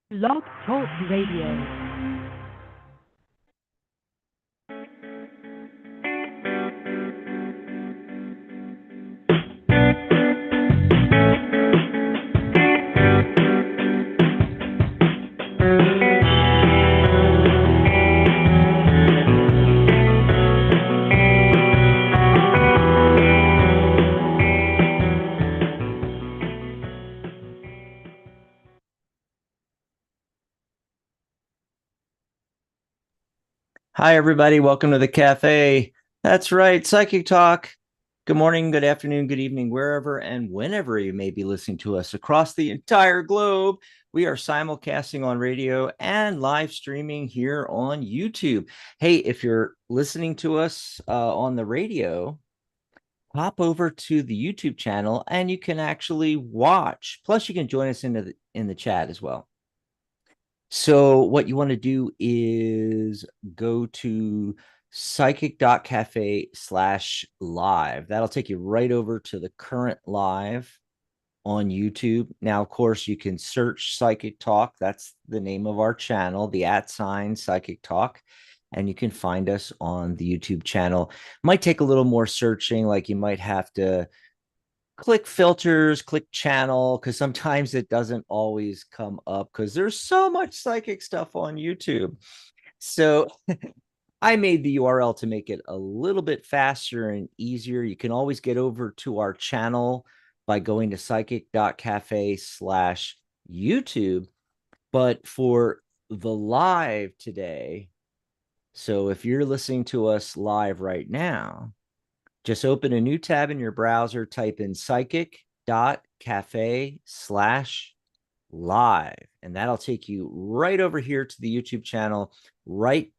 Blog Talk Radio. Hi, everybody. Welcome to the cafe. That's right, Psychic Talk. Good morning, good afternoon, good evening, wherever and whenever you may be listening to us across the entire globe. We are simulcasting on radio and live streaming here on YouTube. Hey, if you're listening to us on the radio, hop over to the YouTube channel and you can actually watch. Plus, you can join us in the chat as well. So what you want to do is go to psychic.cafe/live. That'll take you right over to the current live on YouTube. Now, of course, you can search Psychic Talk. That's the name of our channel, the @ Psychic Talk. And you can find us on the YouTube channel. Might take a little more searching, like you might have to click filters, click channel, because sometimes it doesn't always come up because there's so much psychic stuff on YouTube. So I made the URL to make it a little bit faster and easier. You can always get over to our channel by going to psychic.cafe/YouTube. But for the live today, so if you're listening to us live right now, just open a new tab in your browser, type in psychic.cafe/live, and that'll take you right over here to the YouTube channel, right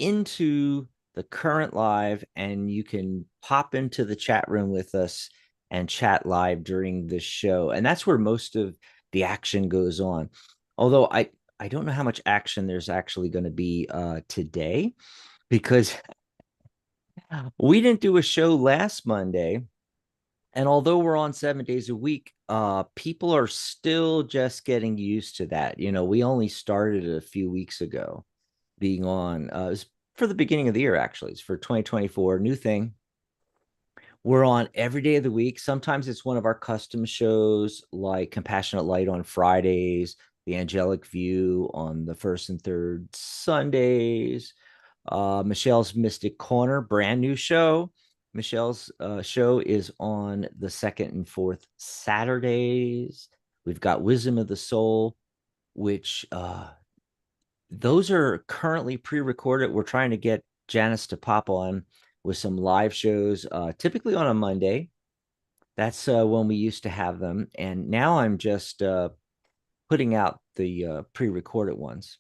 into the current live, and you can pop into the chat room with us and chat live during the show. And that's where most of the action goes on. Although I don't know how much action there's actually going to be today, because we didn't do a show last Monday. And although we're on 7 days a week, people are still just getting used to that. You know, we only started a few weeks ago being on. It was for the beginning of the year, actually. It's for 2024, new thing. We're on every day of the week. Sometimes it's one of our custom shows like Compassionate Light on Fridays, The Angelic View on the first and third Sundays, Michelle's Mystic Corner, brand new show. Michelle's show is on the second and fourth Saturdays. We've got Wisdom of the Soul, which those are currently pre-recorded. We're trying to get Janice to pop on with some live shows, typically on a Monday. That's when we used to have them. And now I'm just putting out the pre-recorded ones.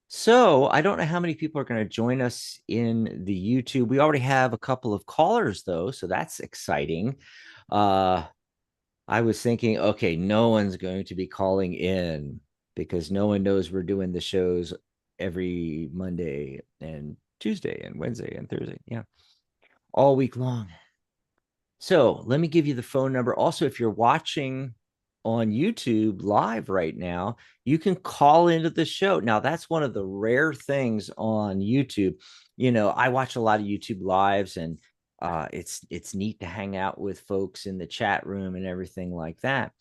So I don't know how many people are going to join us in the YouTube. We already have a couple of callers, though, so that's exciting. I was thinking, okay, no one's going to be calling in because no one knows we're doing the shows every Monday and Tuesday and Wednesday and Thursday. Yeah, all week long. So let me give you the phone number. Also, if you're watching on YouTube live right now, you can call into the show. Now, that's one of the rare things on YouTube. You know, I watch a lot of YouTube lives, and it's neat to hang out with folks in the chat room and everything like that.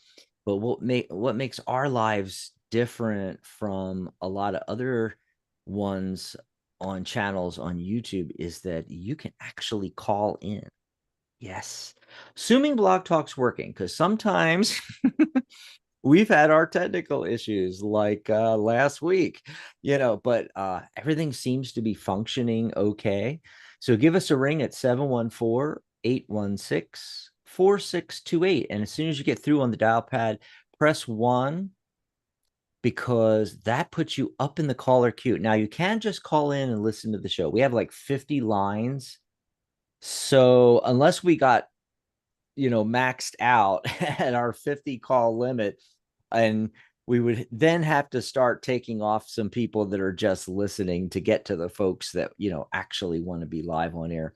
But what makes our lives different from a lot of other ones on channels on YouTube is that you can actually call in. Yes. Assuming Blog Talk's working, because sometimes we've had our technical issues like last week, but everything seems to be functioning okay. So give us a ring at 714-816-4628. And as soon as you get through on the dial pad, press 1 because that puts you up in the caller queue. Now, you can just call in and listen to the show. We have like 50 lines. So unless we got maxed out at our 50 call limit, and we would then have to start taking off some people that are just listening to get to the folks that actually want to be live on air.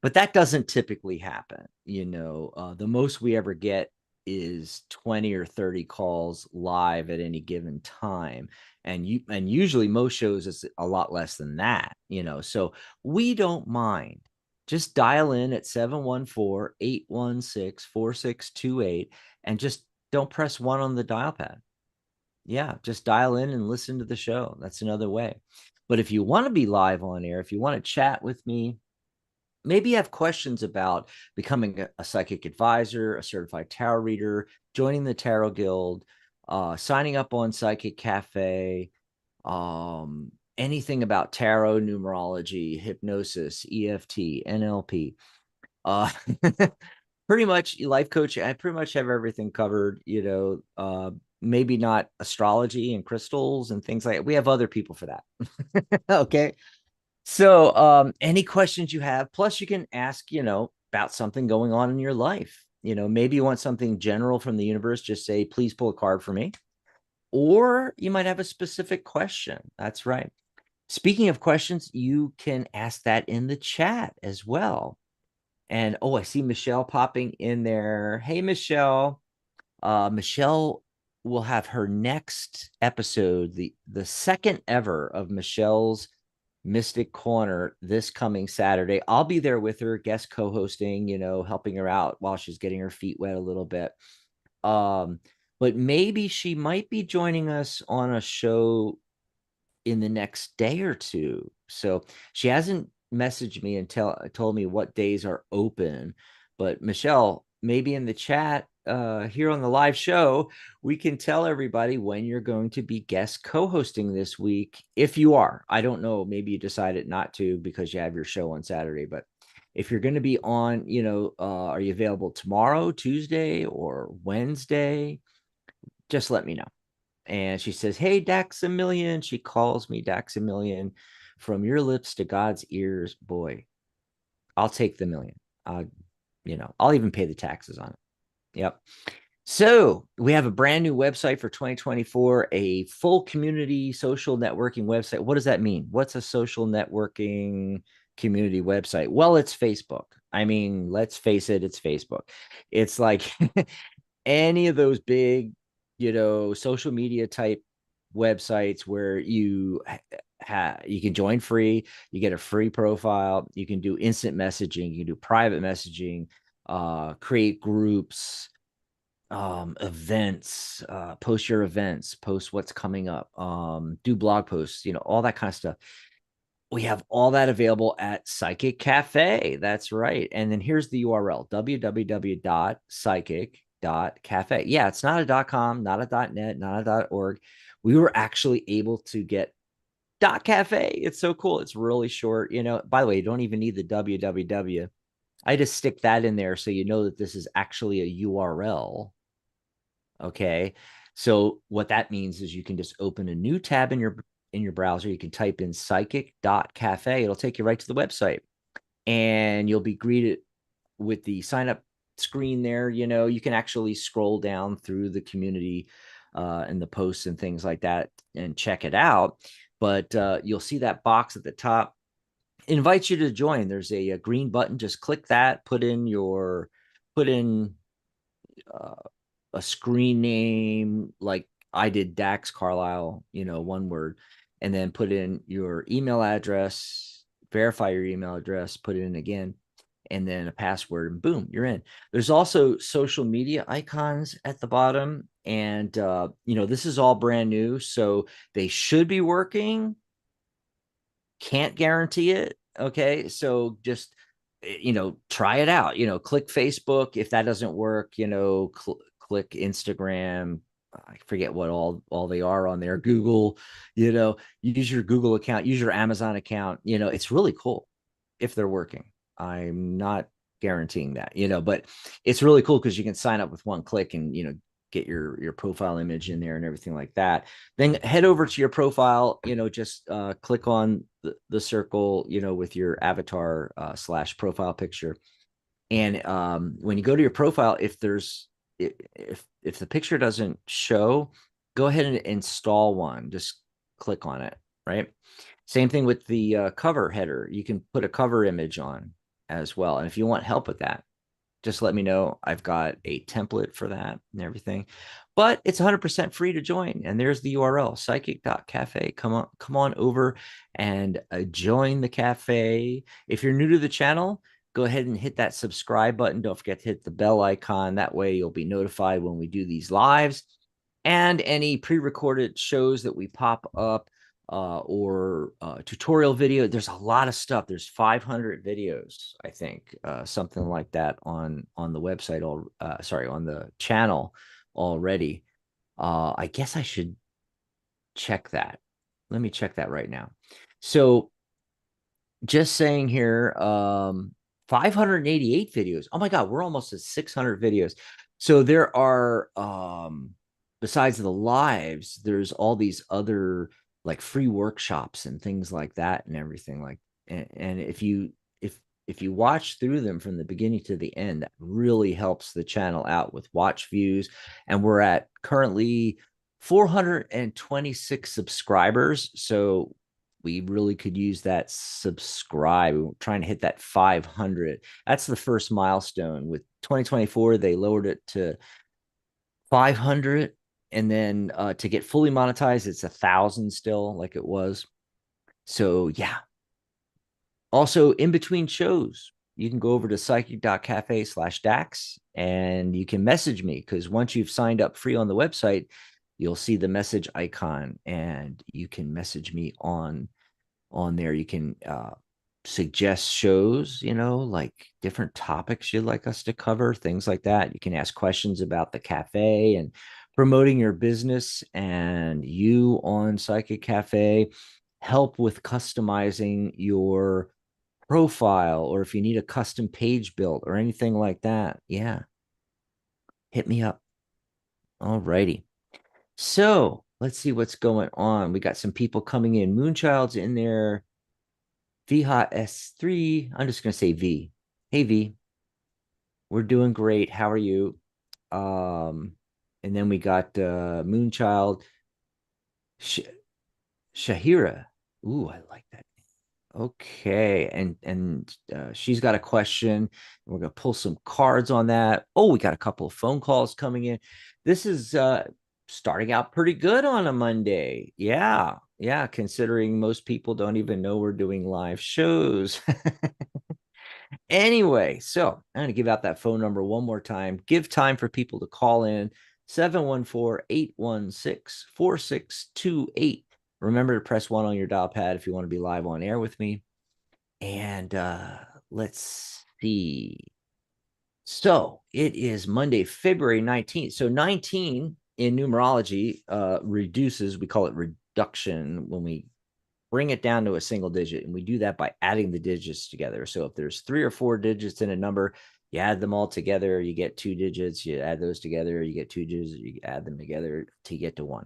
But that doesn't typically happen. The most we ever get is 20 or 30 calls live at any given time. And usually most shows is a lot less than that, so we don't mind. Just dial in at 714-816-4628 and just don't press 1 on the dial pad. Yeah, just dial in and listen to the show. That's another way. But if you want to be live on air, if you want to chat with me, maybe you have questions about becoming a psychic advisor, a certified tarot reader, joining the Tarot Guild, signing up on Psychic Cafe, anything about tarot, numerology, hypnosis, EFT, NLP, uh, pretty much life coaching. I pretty much have everything covered, maybe not astrology and crystals and things like that. We have other people for that. Okay. So, any questions you have, plus you can ask, about something going on in your life. Maybe you want something general from the universe, just say, please pull a card for me. Or you might have a specific question. That's right. Speaking of questions, you can ask that in the chat as well. And I see Michelle popping in there. Hey, Michelle. Michelle will have her next episode, the second ever of Michelle's Mystic Corner, this coming Saturday. I'll be there with her, guest co-hosting, helping her out while she's getting her feet wet a little bit. But maybe she might be joining us on a show in the next day or two. So she hasn't messaged me and told me what days are open. But Michelle, maybe in the chat here on the live show, we can tell everybody when you're going to be guest co-hosting this week. If you are, I don't know, maybe you decided not to because you have your show on Saturday, but if you're going to be on, are you available tomorrow, Tuesday, or Wednesday? Just let me know. And she says, hey, Daxamillion. She calls me Daxamillion. From your lips to God's ears, boy, I'll take the million. I'll even pay the taxes on it. Yep. So we have a brand new website for 2024, a full community social networking website. What does that mean? What's a social networking community website? Well, it's Facebook. I mean, let's face it, it's Facebook. It's like any of those big, social media type websites where you can join free, you get a free profile, you can do instant messaging, you can do private messaging, create groups, events, post your events, post what's coming up, do blog posts, all that kind of stuff. We have all that available at Psychic Cafe. That's right. And then here's the URL, www.psychic.cafe. Yeah, it's not a .com, not a .net, not a .org. We were actually able to get .cafe. It's so cool. It's really short. By the way, you don't even need the www. I just stick that in there so you know that this is actually a URL. Okay. So what that means is you can just open a new tab in your browser. You can type in psychic.cafe. It'll take you right to the website. And you'll be greeted with the sign up screen there. You can actually scroll down through the community and the posts and things like that and check it out. But you'll see that box at the top. It invites you to join. There's a green button. Just click that, put in a screen name, like I did, Dax Carlisle, one word, and then put in your email address, verify your email address, put it in again, and then a password, and boom, you're in. There's also social media icons at the bottom. And, this is all brand new, so they should be working. Can't guarantee it. Okay. So just, try it out, click Facebook. If that doesn't work, click Instagram. I forget what all they are on there. Google, use your Google account, use your Amazon account. It's really cool if they're working. I'm not guaranteeing that, but it's really cool because you can sign up with one click and, get your profile image in there and everything like that. Then head over to your profile, just click on the circle, with your avatar / profile picture. And when you go to your profile, if the picture doesn't show, go ahead and install one. Just click on it, right? Same thing with the cover header. You can put a cover image on as well. And if you want help with that, just let me know. I've got a template for that and everything. But it's 100% free to join. And there's the URL, psychic.cafe. Come on over and join the cafe. If you're new to the channel, go ahead and hit that subscribe button. Don't forget to hit the bell icon. That way you'll be notified when we do these lives and any pre-recorded shows that we pop up or tutorial video. There's a lot of stuff. There's 500 videos, I think, something like that on the website, on the channel already. I guess I should check that. Let me check that right now. So just saying here, 588 videos. Oh my God, we're almost at 600 videos. So there are, besides the lives, there's all these other like free workshops and things like that and everything like, and if you watch through them from the beginning to the end, that really helps the channel out with watch views. And we're at currently 426 subscribers. So we really could use that subscribe. We're trying to hit that 500. That's the first milestone. With 2024, they lowered it to 500. And then to get fully monetized, it's 1,000 still, like it was. So yeah. Also, in between shows, you can go over to psychic.cafe/Dax and you can message me, because once you've signed up free on the website, you'll see the message icon and you can message me on there. You can suggest shows, like different topics you'd like us to cover, things like that. You can ask questions about the cafe and promoting your business, and you on Psychic Cafe help with customizing your profile, or if you need a custom page built or anything like that. Yeah, hit me up. All righty. So let's see what's going on. We got some people coming in. Moonchild's in there. VHOT S3. I'm just gonna say V. Hey V, we're doing great. How are you? Um, and then we got Moonchild Sh Shahira. Ooh, I like that. Okay, and she's got a question. We're gonna pull some cards on that. Oh, we got a couple of phone calls coming in. This is starting out pretty good on a Monday. Yeah, yeah, considering most people don't even know we're doing live shows. Anyway, so I'm going to give out that phone number one more time. Give time for people to call in 714-816-4628. Remember to press 1 on your dial pad if you want to be live on air with me. And let's see. So it is Monday, February 19th. So 19 in numerology reduces, we call it reduction when we bring it down to a single digit. And we do that by adding the digits together. So if there's 3 or 4 digits in a number, you add them all together, you get 2 digits, you add those together, you get 2 digits, you add them together to get to 1.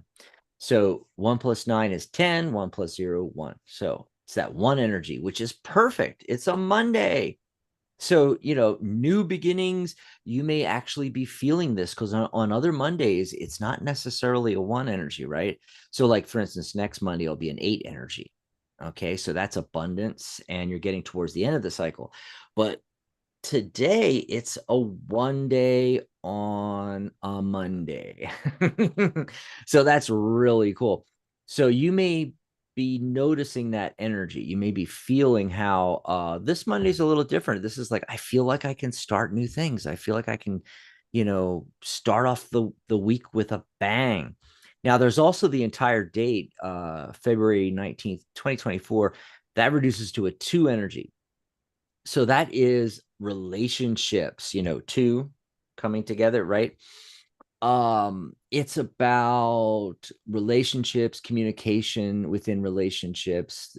So 1 plus 9 is 10, 1 plus 0, 1. So it's that 1 energy, which is perfect. It's a Monday. So, new beginnings, you may actually be feeling this because on other Mondays, it's not necessarily a 1 energy, right? So, like, for instance, next Monday will be an 8 energy. Okay. So that's abundance, and you're getting towards the end of the cycle. But today, it's a 1 day on a Monday. So that's really cool. So you may be noticing that energy. You may be feeling how this Monday's a little different. This is like, I feel like I can start new things. I feel like I can, start off the week with a bang. Now, there's also the entire date, February 19th, 2024. That reduces to a 2 energy. So that is relationships, 2 coming together, right? It's about relationships, communication within relationships.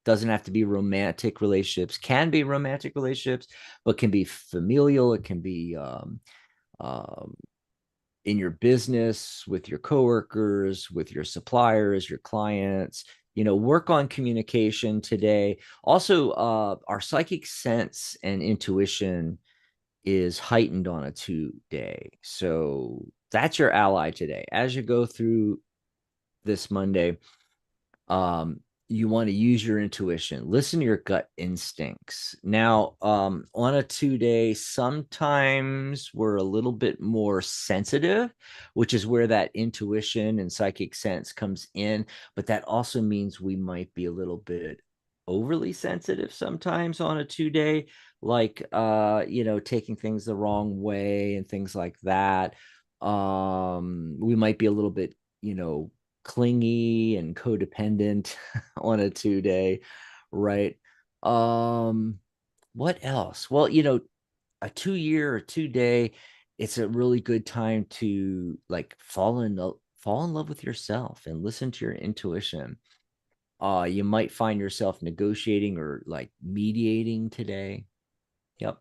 Doesn't have to be romantic relationships, can be romantic relationships, but can be familial. It can be in your business, with your coworkers, with your suppliers, your clients. Work on communication today. Also, our psychic sense and intuition is heightened on a 2 day. So that's your ally today. As you go through this Monday, you want to use your intuition, listen to your gut instincts. Now, on a 2 day, sometimes we're a little bit more sensitive, which is where that intuition and psychic sense comes in. But that also means we might be a little bit overly sensitive sometimes on a 2 day, like taking things the wrong way and things like that. We might be a little bit, clingy and codependent on a 2 day, right? Um, what else? Well, a 2 year or 2 day, it's a really good time to like fall in love with yourself and listen to your intuition. You might find yourself negotiating or like mediating today. Yep.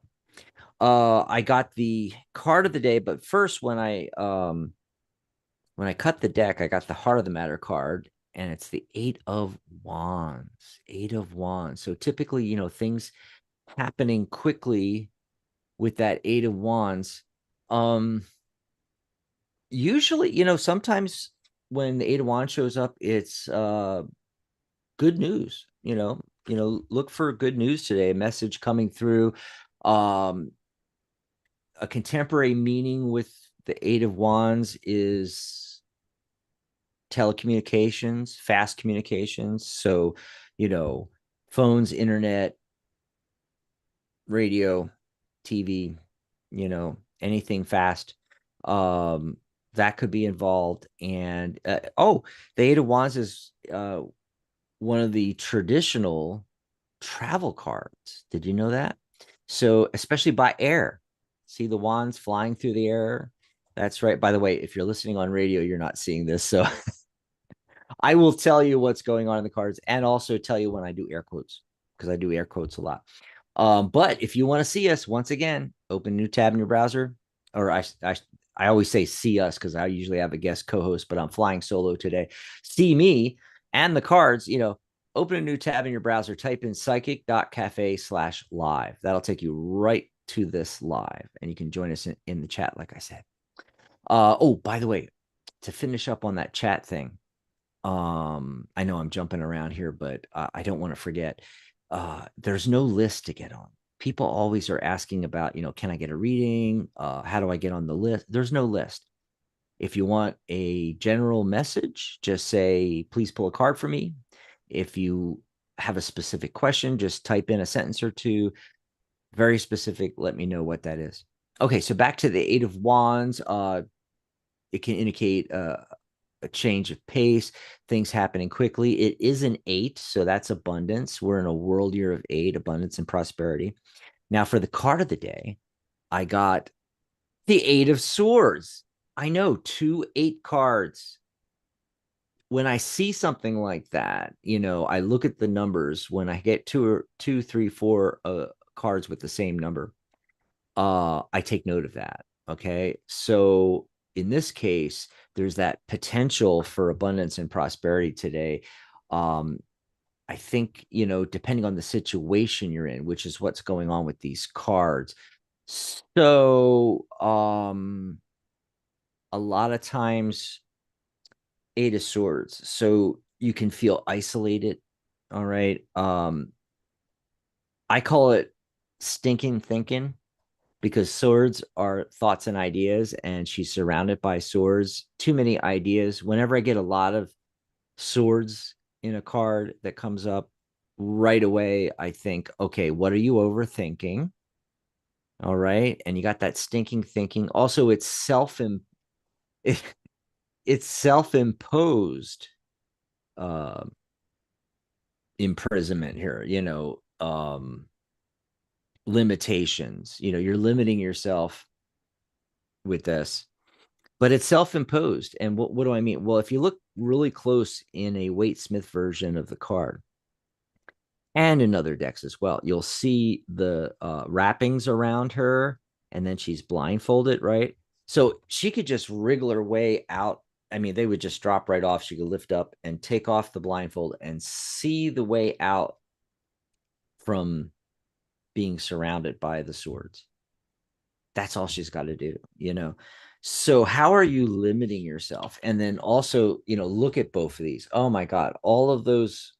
I got the card of the day, but first when I cut the deck, I got the Heart of the Matter card, and it's the Eight of Wands. Eight of Wands. So typically, things happening quickly with that Eight of Wands. Um, Usually, sometimes when the Eight of Wands shows up, it's good news. Look for good news today, a message coming through. Um, a contemporary meaning with the Eight of Wands is telecommunications, fast communications. So, phones, internet, radio, TV, anything fast. Um, that could be involved. And the Eight of Wands is one of the traditional travel cards. Did you know that? So, especially by air, see the wands flying through the air. That's right. By the way, if you're listening on radio, you're not seeing this. So I will tell you what's going on in the cards and also tell you when I do air quotes because I do air quotes a lot. But if you want to see us, once again, open a new tab in your browser, or I always say see us because I usually have a guest co-host, but I'm flying solo today. See me and the cards, open a new tab in your browser, type in psychic.cafe/live. That'll take you right to this live, and you can join us in the chat, like I said. Oh, by the way, to finish up on that chat thing, I know I'm jumping around here, but I don't want to forget. There's no list to get on. People always are asking about, can I get a reading? How do I get on the list? There's no list. If you want a general message, just say, please pull a card for me. If you have a specific question, just type in a sentence or two. Very specific. Let me know what that is. Okay, so back to the Eight of Wands. It can indicate a change of pace, things happening quickly. It is an 8, so that's abundance. We're in a world year of 8, abundance and prosperity. Now, for the card of the day, I got the 8 of Swords. I know, 2 8 cards. When I see something like that, I look at the numbers. When I get two, three, four cards with the same number, I take note of that. Okay. So in this case, there's that potential for abundance and prosperity today. I think, depending on the situation you're in, which is what's going on with these cards. So, a lot of times, Eight of Swords. So you can feel isolated. All right. I call it stinking thinking because swords are thoughts and ideas, and she's surrounded by swords. Too many ideas. Whenever I get a lot of swords in a card that comes up, right away, I think, okay, what are you overthinking? All right. And you got that stinking thinking. Also, it, it's self-imposed uh imprisonment here, limitations. You're limiting yourself with this, but it's self-imposed. And what do I mean? Well, if you look really close in a Waite Smith version of the card and in other decks as well, you'll see the wrappings around her, and then she's blindfolded, right? So she could just wriggle her way out. I mean, they would just drop right off. She could lift up and take off the blindfold and see the way out from being surrounded by the swords. That's all she's got to do. So how are you limiting yourself? And then also, look at both of these. Oh my God, all of those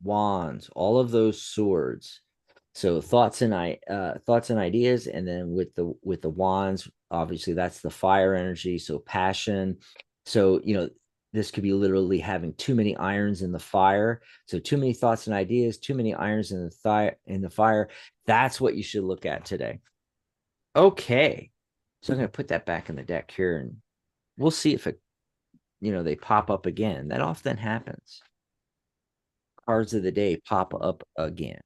wands, all of those swords. So thoughts and ideas, and then with the wands, obviously that's the fire energy, so passion. So this could be literally having too many irons in the fire. So too many thoughts and ideas, too many irons in the fire. That's what you should look at today. Okay. So I'm going to put that back in the deck here, and we'll see if they pop up again. That often happens. Cards of the day pop up again.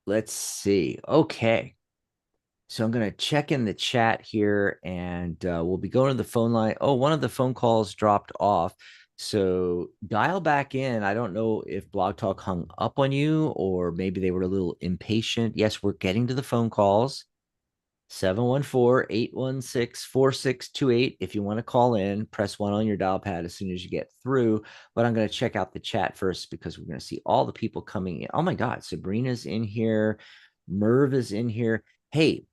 Let's see. Okay. So I'm going to check in the chat here, and we'll be going to the phone line. Oh, one of the phone calls dropped off. So dial back in. I don't know if Blog Talk hung up on you, or maybe they were a little impatient. Yes, we're getting to the phone calls. 714-816-4628. If you want to call in, press 1 on your dial pad as soon as you get through. But I'm going to check out the chat first, because we're going to see all the people coming in. Oh my God, Sabrina's in here. Merv is in here. Hey,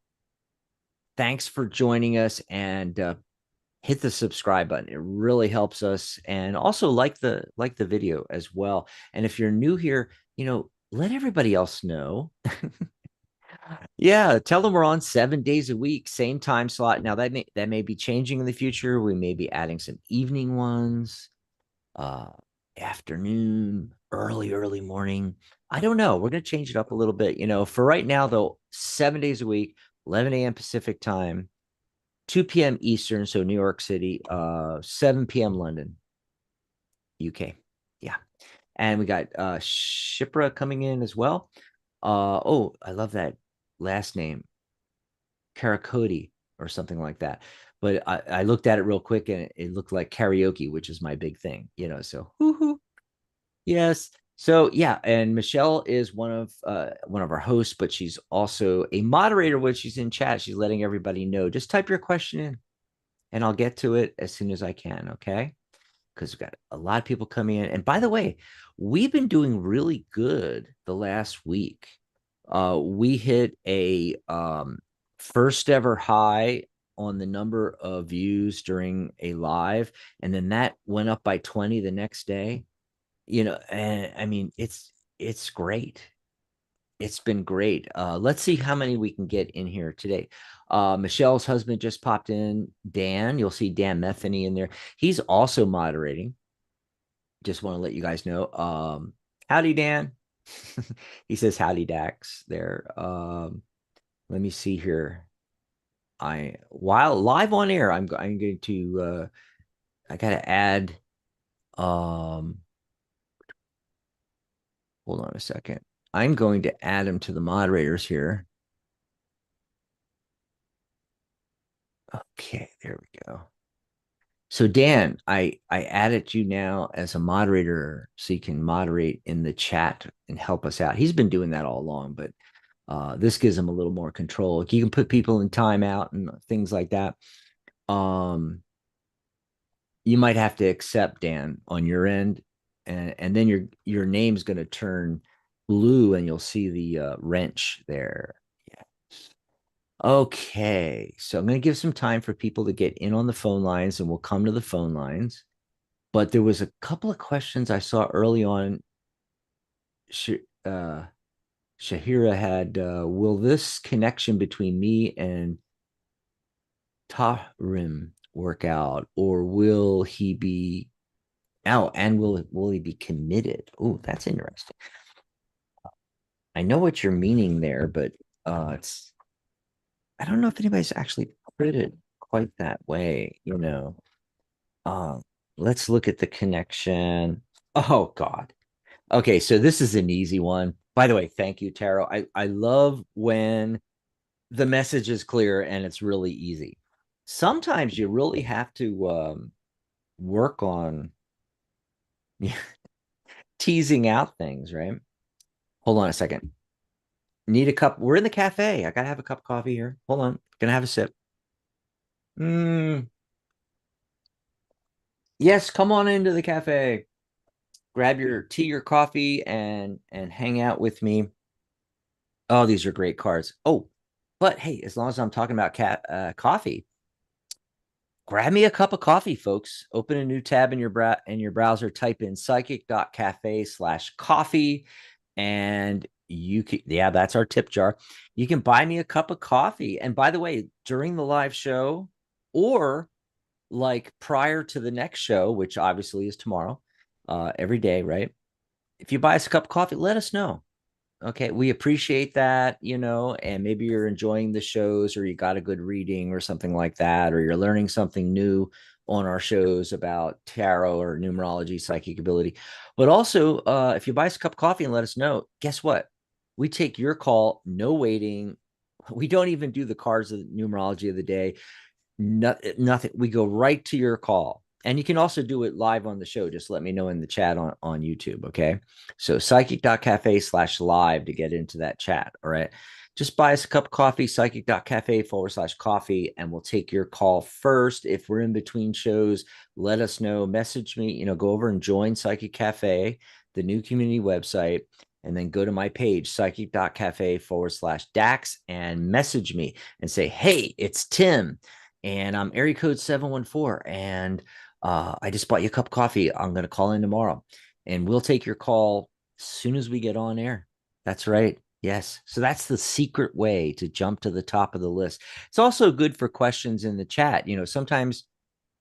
thanks for joining us, and hit the subscribe button. It really helps us. And also like the video as well. And if you're new here, let everybody else know. Yeah, tell them we're on 7 days a week, same time slot. Now that may be changing in the future. We may be adding some evening ones, uh, afternoon, early morning. I don't know. We're gonna change it up a little bit. For right now, though, 7 days a week, 11 a.m. Pacific time, 2 p.m. Eastern, so New York City, 7 p.m. London, UK. Yeah. And we got Shipra coming in as well. Oh, I love that last name. Karakoti or something like that. But I looked at it real quick, and it looked like karaoke, which is my big thing, so woo-hoo. Yes. So yeah, and Michelle is one of our hosts, but she's also a moderator when she's in chat. She's letting everybody know. Just type your question in, and I'll get to it as soon as I can. Okay. Because we've got a lot of people coming in. And by the way, we've been doing really good the last week. We hit a first ever high on the number of views during a live, and then that went up by 20 the next day. And I mean, it's great. It's been great. Let's see how many we can get in here today. Michelle's husband just popped in. Dan, you'll see Dan Metheny in there. He's also moderating. Just want to let you guys know. Howdy, Dan. He says howdy, Dax. There. Let me see here. While live on air, I'm going to I gotta add um hold on a second. I'm going to add him to the moderators here. Okay, there we go. So Dan, I added you now as a moderator, so you can moderate in the chat and help us out. He's been doing that all along, but this gives him a little more control. You can put people in timeout and things like that. You might have to accept, Dan, on your end, and then your name's going to turn blue, and you'll see the wrench there. Yes. Okay, so I'm going to give some time for people to get in on the phone lines, and we'll come to the phone lines. But there was a couple of questions I saw early on. Uh, Shahira had, will this connection between me and Tahrim work out, or will he be out, and will he be committed? Oh, that's interesting. I know what you're meaning there, but it's I don't know if anybody's actually put it quite that way. Um, let's look at the connection. Oh God. Okay, so this is an easy one. By the way, thank you, Taro. I love when the message is clear and it's really easy. Sometimes you really have to work on teasing out things, right? Hold on a second. Need a cup. We're in the cafe. I gotta have a cup of coffee here. Hold on. Gonna have a sip. Yes, come on into the cafe. Grab your tea or coffee and hang out with me. Oh, these are great cards. Oh, but hey, as long as I'm talking about coffee, grab me a cup of coffee, folks. Open a new tab in your browser, type in psychic.cafe/coffee, and you can, yeah, that's our tip jar. You can buy me a cup of coffee. And by the way, during the live show or like prior to the next show, which obviously is tomorrow, every day, right? If you buy us a cup of coffee, let us know. Okay, we appreciate that, and maybe you're enjoying the shows or you got a good reading or something like that, or you're learning something new on our shows about tarot or numerology, psychic ability. But also, if you buy us a cup of coffee and let us know, guess what? We take your call, no waiting. We don't even do the cards of the numerology of the day. Nothing. We go right to your call. And you can also do it live on the show. Just let me know in the chat on YouTube. Okay. So psychic.cafe/live to get into that chat. All right. Just buy us a cup of coffee, psychic.cafe/coffee, and we'll take your call first. If we're in between shows, let us know. Message me, go over and join Psychic Cafe, the new community website, and then go to my page, psychic.cafe/Dax, and message me and say, hey, it's Tim and I'm area code 714. And I just bought you a cup of coffee. I'm going to call in tomorrow and we'll take your call as soon as we get on air. That's right. Yes. So that's the secret way to jump to the top of the list. It's also good for questions in the chat. Sometimes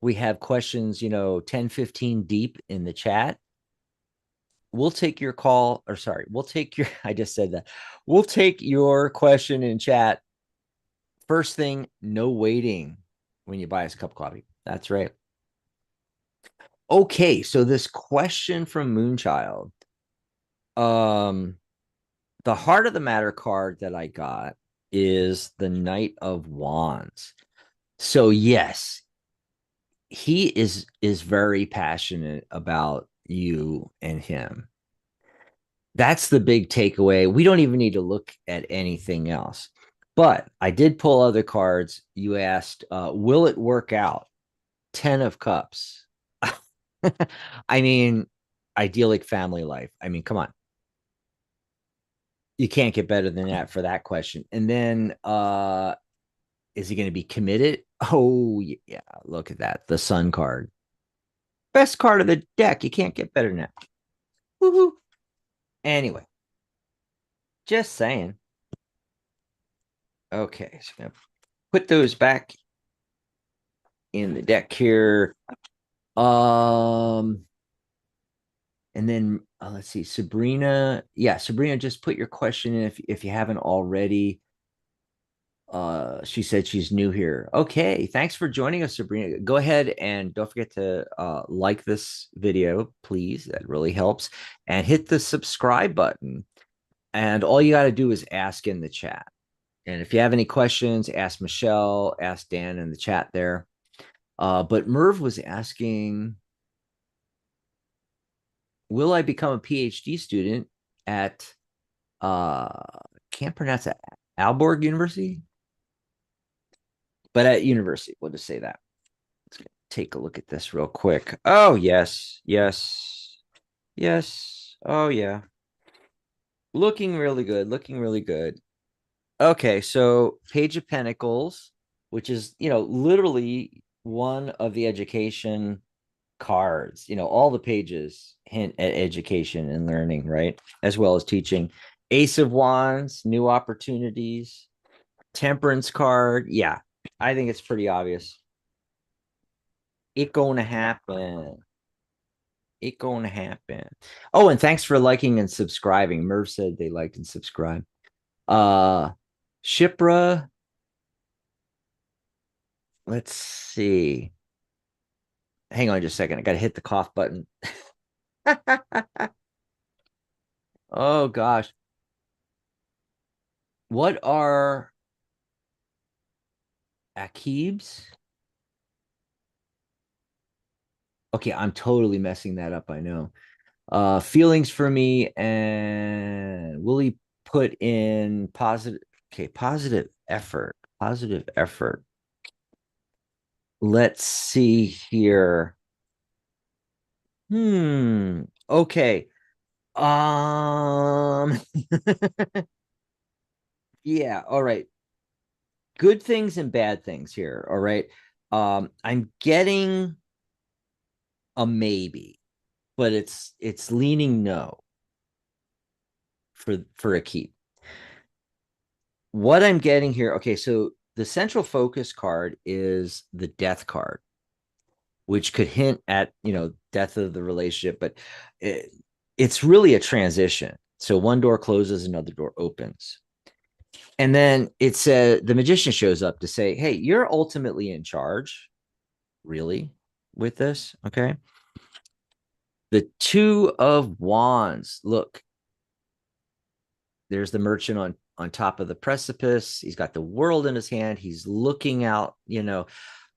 we have questions, 10, 15 deep in the chat. We'll take your call, or sorry, we'll take your, I just said that. We'll take your question in chat. First thing, no waiting when you buy us a cup of coffee. That's right. Okay, so this question from Moonchild. The heart of the matter card that I got is the Knight of Wands. So yes, he is very passionate about you and him. That's the big takeaway. We don't even need to look at anything else. But I did pull other cards. You asked, will it work out? 10 of Cups. I mean, idyllic family life. I mean, come on. You can't get better than that for that question. And then is he going to be committed? Oh, yeah. Look at that. The Sun card. Best card of the deck. You can't get better than that. Woohoo. Anyway, just saying. Okay. So I'm going to put those back in the deck here. And then let's see, Sabrina. Yeah, Sabrina, just put your question in if you haven't already. She said she's new here. Okay, thanks for joining us, Sabrina. Go ahead and don't forget to like this video, please. That really helps. And hit the subscribe button. And all you got to do is ask in the chat. And if you have any questions, ask Michelle, ask Dan in the chat there. But Merv was asking, will I become a PhD student at can't pronounce it, Aalborg University? But at university, we'll just say that. Let's take a look at this real quick. Oh, yes, yes, yes. Oh, yeah. Looking really good, looking really good. Okay, so Page of Pentacles, which is, literally one of the education cards. All the pages hint at education and learning, right? As well as teaching. Ace of Wands, new opportunities. Temperance card. Yeah, I think it's pretty obvious. It gonna happen. It gonna happen. Oh, and thanks for liking and subscribing. Merv said they liked and subscribed. Shipra. Let's see. Hang on just a second. I gotta hit the cough button. Oh gosh. What are Akibs? Okay, I'm totally messing that up, I know. Feelings for me, and will he put in positive, okay, positive effort. Positive effort. Let's see here. Okay. Um yeah, all right. Good things and bad things here, all right? I'm getting a maybe, but it's leaning no for a keep. What I'm getting here, okay, so the central focus card is the death card, which could hint at, death of the relationship, but it's really a transition. So one door closes, another door opens. And then it says the magician shows up to say, hey, you're ultimately in charge, really, with this. Okay. The Two of Wands. Look, there's the merchant on top of the precipice. He's got the world in his hand. He's looking out,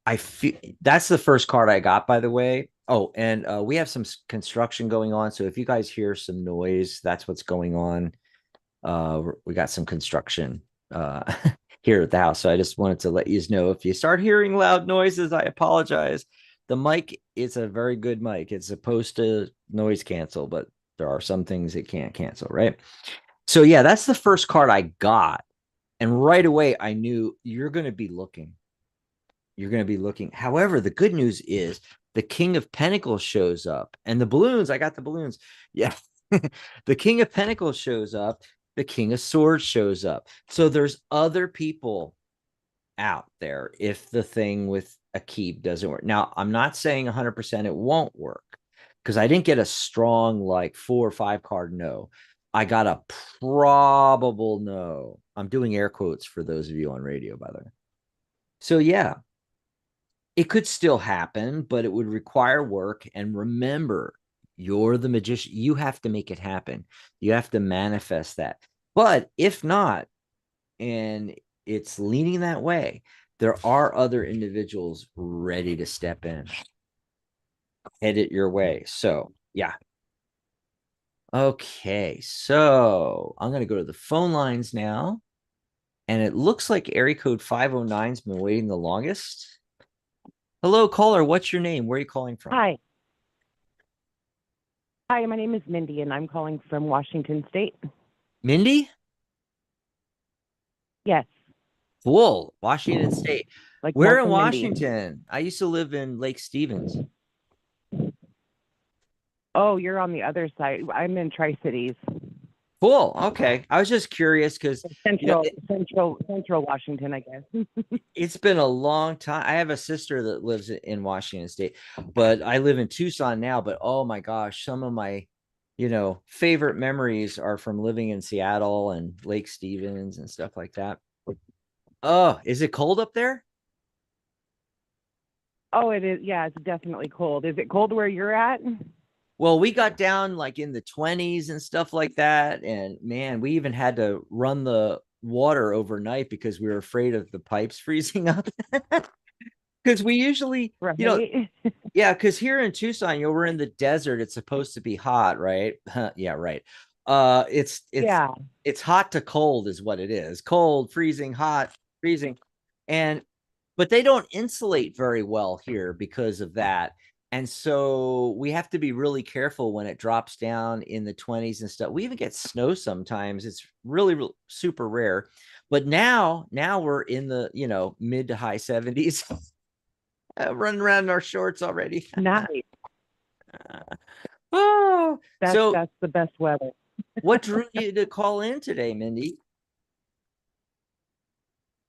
I feel that's the first card I got, by the way. Oh, and we have some construction going on. So if you guys hear some noise, that's what's going on. We got some construction uh, here at the house. So I just wanted to let you know, if you start hearing loud noises, I apologize. The mic is a very good mic. It's supposed to noise cancel, but there are some things it can't cancel, right? So yeah, that's the first card I got. And right away, I knew you're going to be looking. You're going to be looking. However, the good news is the King of Pentacles shows up, and the balloons. I got the balloons. Yeah. The King of Pentacles shows up. The King of Swords shows up. So there's other people out there if the thing with a keep doesn't work. Now, I'm not saying 100% it won't work, because I didn't get a strong, like 4 or 5 card no. I got a probable no. I'm doing air quotes for those of you on radio, by the way. So yeah, it could still happen, but it would require work. And remember, you're the magician. You have to make it happen. You have to manifest that. But if not, and it's leaning that way, there are other individuals ready to step in, head it your way. So, yeah. Okay. So I'm going to go to the phone lines now. And it looks like area code 509's been waiting the longest. Hello, caller. What's your name? Where are you calling from? Hi. Hi, my name is Mindy, and I'm calling from Washington State. Mindy? Yes, Cool. Washington State. like Where Mork in and Mindy. Washington? I used to live in Lake Stevens. Oh, you're on the other side. I'm in Tri-Cities, Cool. Okay. I was just curious because central Washington, I guess. it's been a long time. I have a sister that lives in Washington State, but I live in Tucson now. But oh my gosh, some of my, favorite memories are from living in Seattle and Lake Stevens and stuff like that. Oh, is it cold up there? Oh, it is. Yeah, it's definitely cold. Is it cold where you're at? Well, we got down like in the 20s and stuff like that. And man, we even had to run the water overnight because we were afraid of the pipes freezing up. Because we usually, Right. yeah, because here in Tucson, we're in the desert. It's supposed to be hot, right? Yeah, right. It's Yeah. it's hot to cold is what it is. Cold, freezing, hot, freezing. And but they don't insulate very well here because of that. And so we have to be really careful when it drops down in the 20s and stuff. We even get snow sometimes. It's really, really super rare. But now we're in the, mid to high 70s, running around in our shorts already. Nice. Oh, so That's the best weather. what drew you to call in today, Mindy?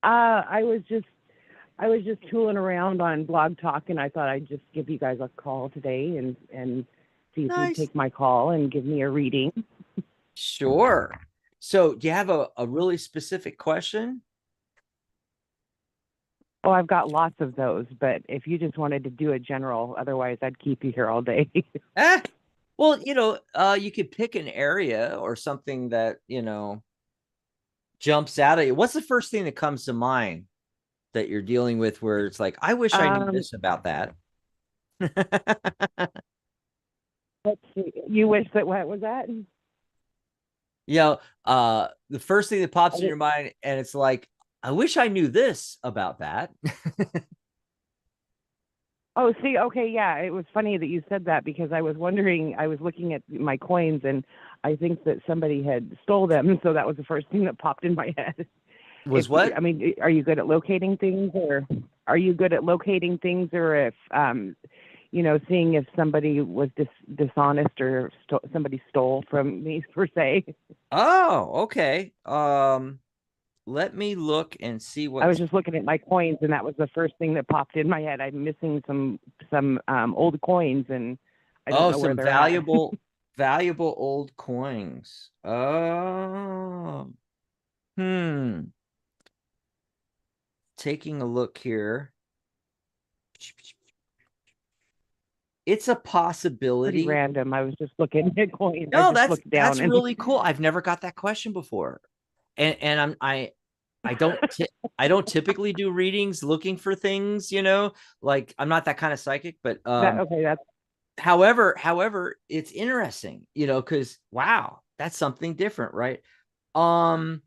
I was just tooling around on Blog Talk, and I thought I'd just give you guys a call today and see if you'd Nice. take my call and give me a reading. Sure. So do you have a really specific question? Oh, I've got lots of those, but if you just wanted to do a general, otherwise I'd keep you here all day. Eh, well, you could pick an area or something that, jumps out at you. What's the first thing that comes to mind that you're dealing with where it's like, I wish I knew um, this about that? let's see. You wish that what was that? The first thing that pops in your mind, and it's like, I wish I knew this about that. Oh, see, okay, yeah, it was funny that you said that because I was wondering, I was looking at my coins and I think that somebody had stole them, so that was the first thing that popped in my head. Was what? I mean, are you good at locating things or? are you good at locating things, or if seeing if somebody was dishonest, or somebody stole from me per se? Oh, okay. Let me look and see I was what's. just looking at my coins, and that was the first thing that popped in my head. I'm missing some old coins, and I don't Oh, know where some they're at. valuable old coins. Oh, hmm. Taking a look here. It's a Pretty possibility. random. I was just looking at coins. I No, just looked down that's and really cool. I've never got that question before. And I don't I don't typically do readings looking for things, like I'm not that kind of psychic, but that okay. That's however, it's interesting, because wow, that's something different, right? Um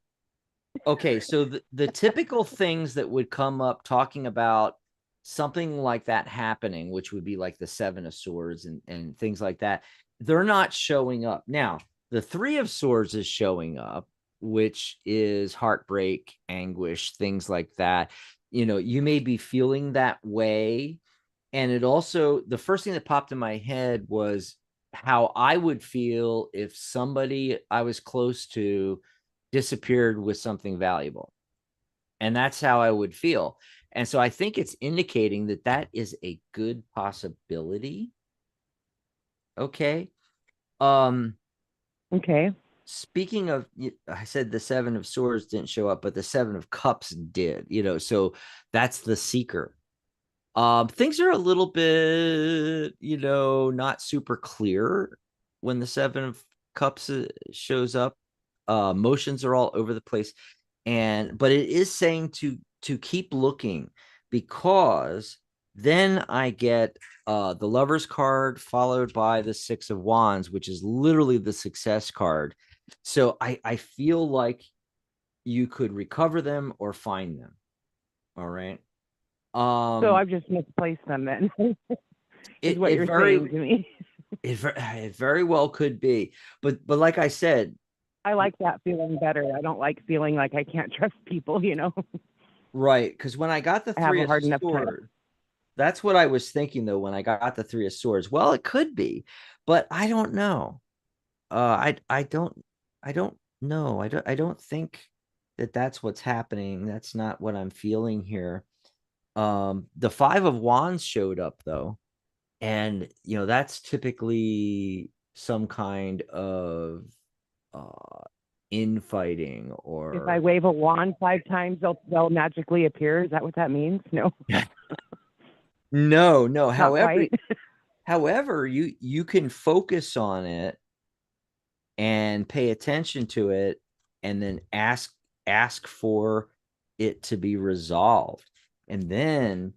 okay, so the typical things that would come up talking about something like that happening, which would be like the Seven of Swords and things like that, they're not showing up. Now, the Three of Swords is showing up, which is heartbreak, anguish, things like that. You may be feeling that way. And it also, the first thing that popped in my head was how I would feel if somebody I was close to disappeared with something valuable. And that's how I would feel. And so I think it's indicating that that is a good possibility. Okay. Um, okay. Speaking of, I said the Seven of Swords didn't show up, but the Seven of Cups did, so that's the seeker. Things are a little bit, not super clear when the Seven of Cups shows up. Motions are all over the place, but it is saying to keep looking, because then I get the Lover's card followed by the Six of Wands, which is literally the success card. So I feel like you could recover them or find them. All right. So Um, I've just misplaced them then, is it what it you're very saying to me. it very well could be, but like I said, I like that feeling better. I don't like feeling like I can't trust people, right? Because when I got the I have Three a of hard enough time. Swords, that's what I was thinking though when I got the Three of Swords. Well, it could be, but I don't know. I don't know. I don't think that that's what's happening. That's not what I'm feeling here. The Five of Wands showed up though, and that's typically some kind of uh infighting If I or wave a wand 5 times, they'll magically appear. Is that what that means? No, no. not However, quite. you can focus on it and pay attention to it, and then ask for it to be resolved, and then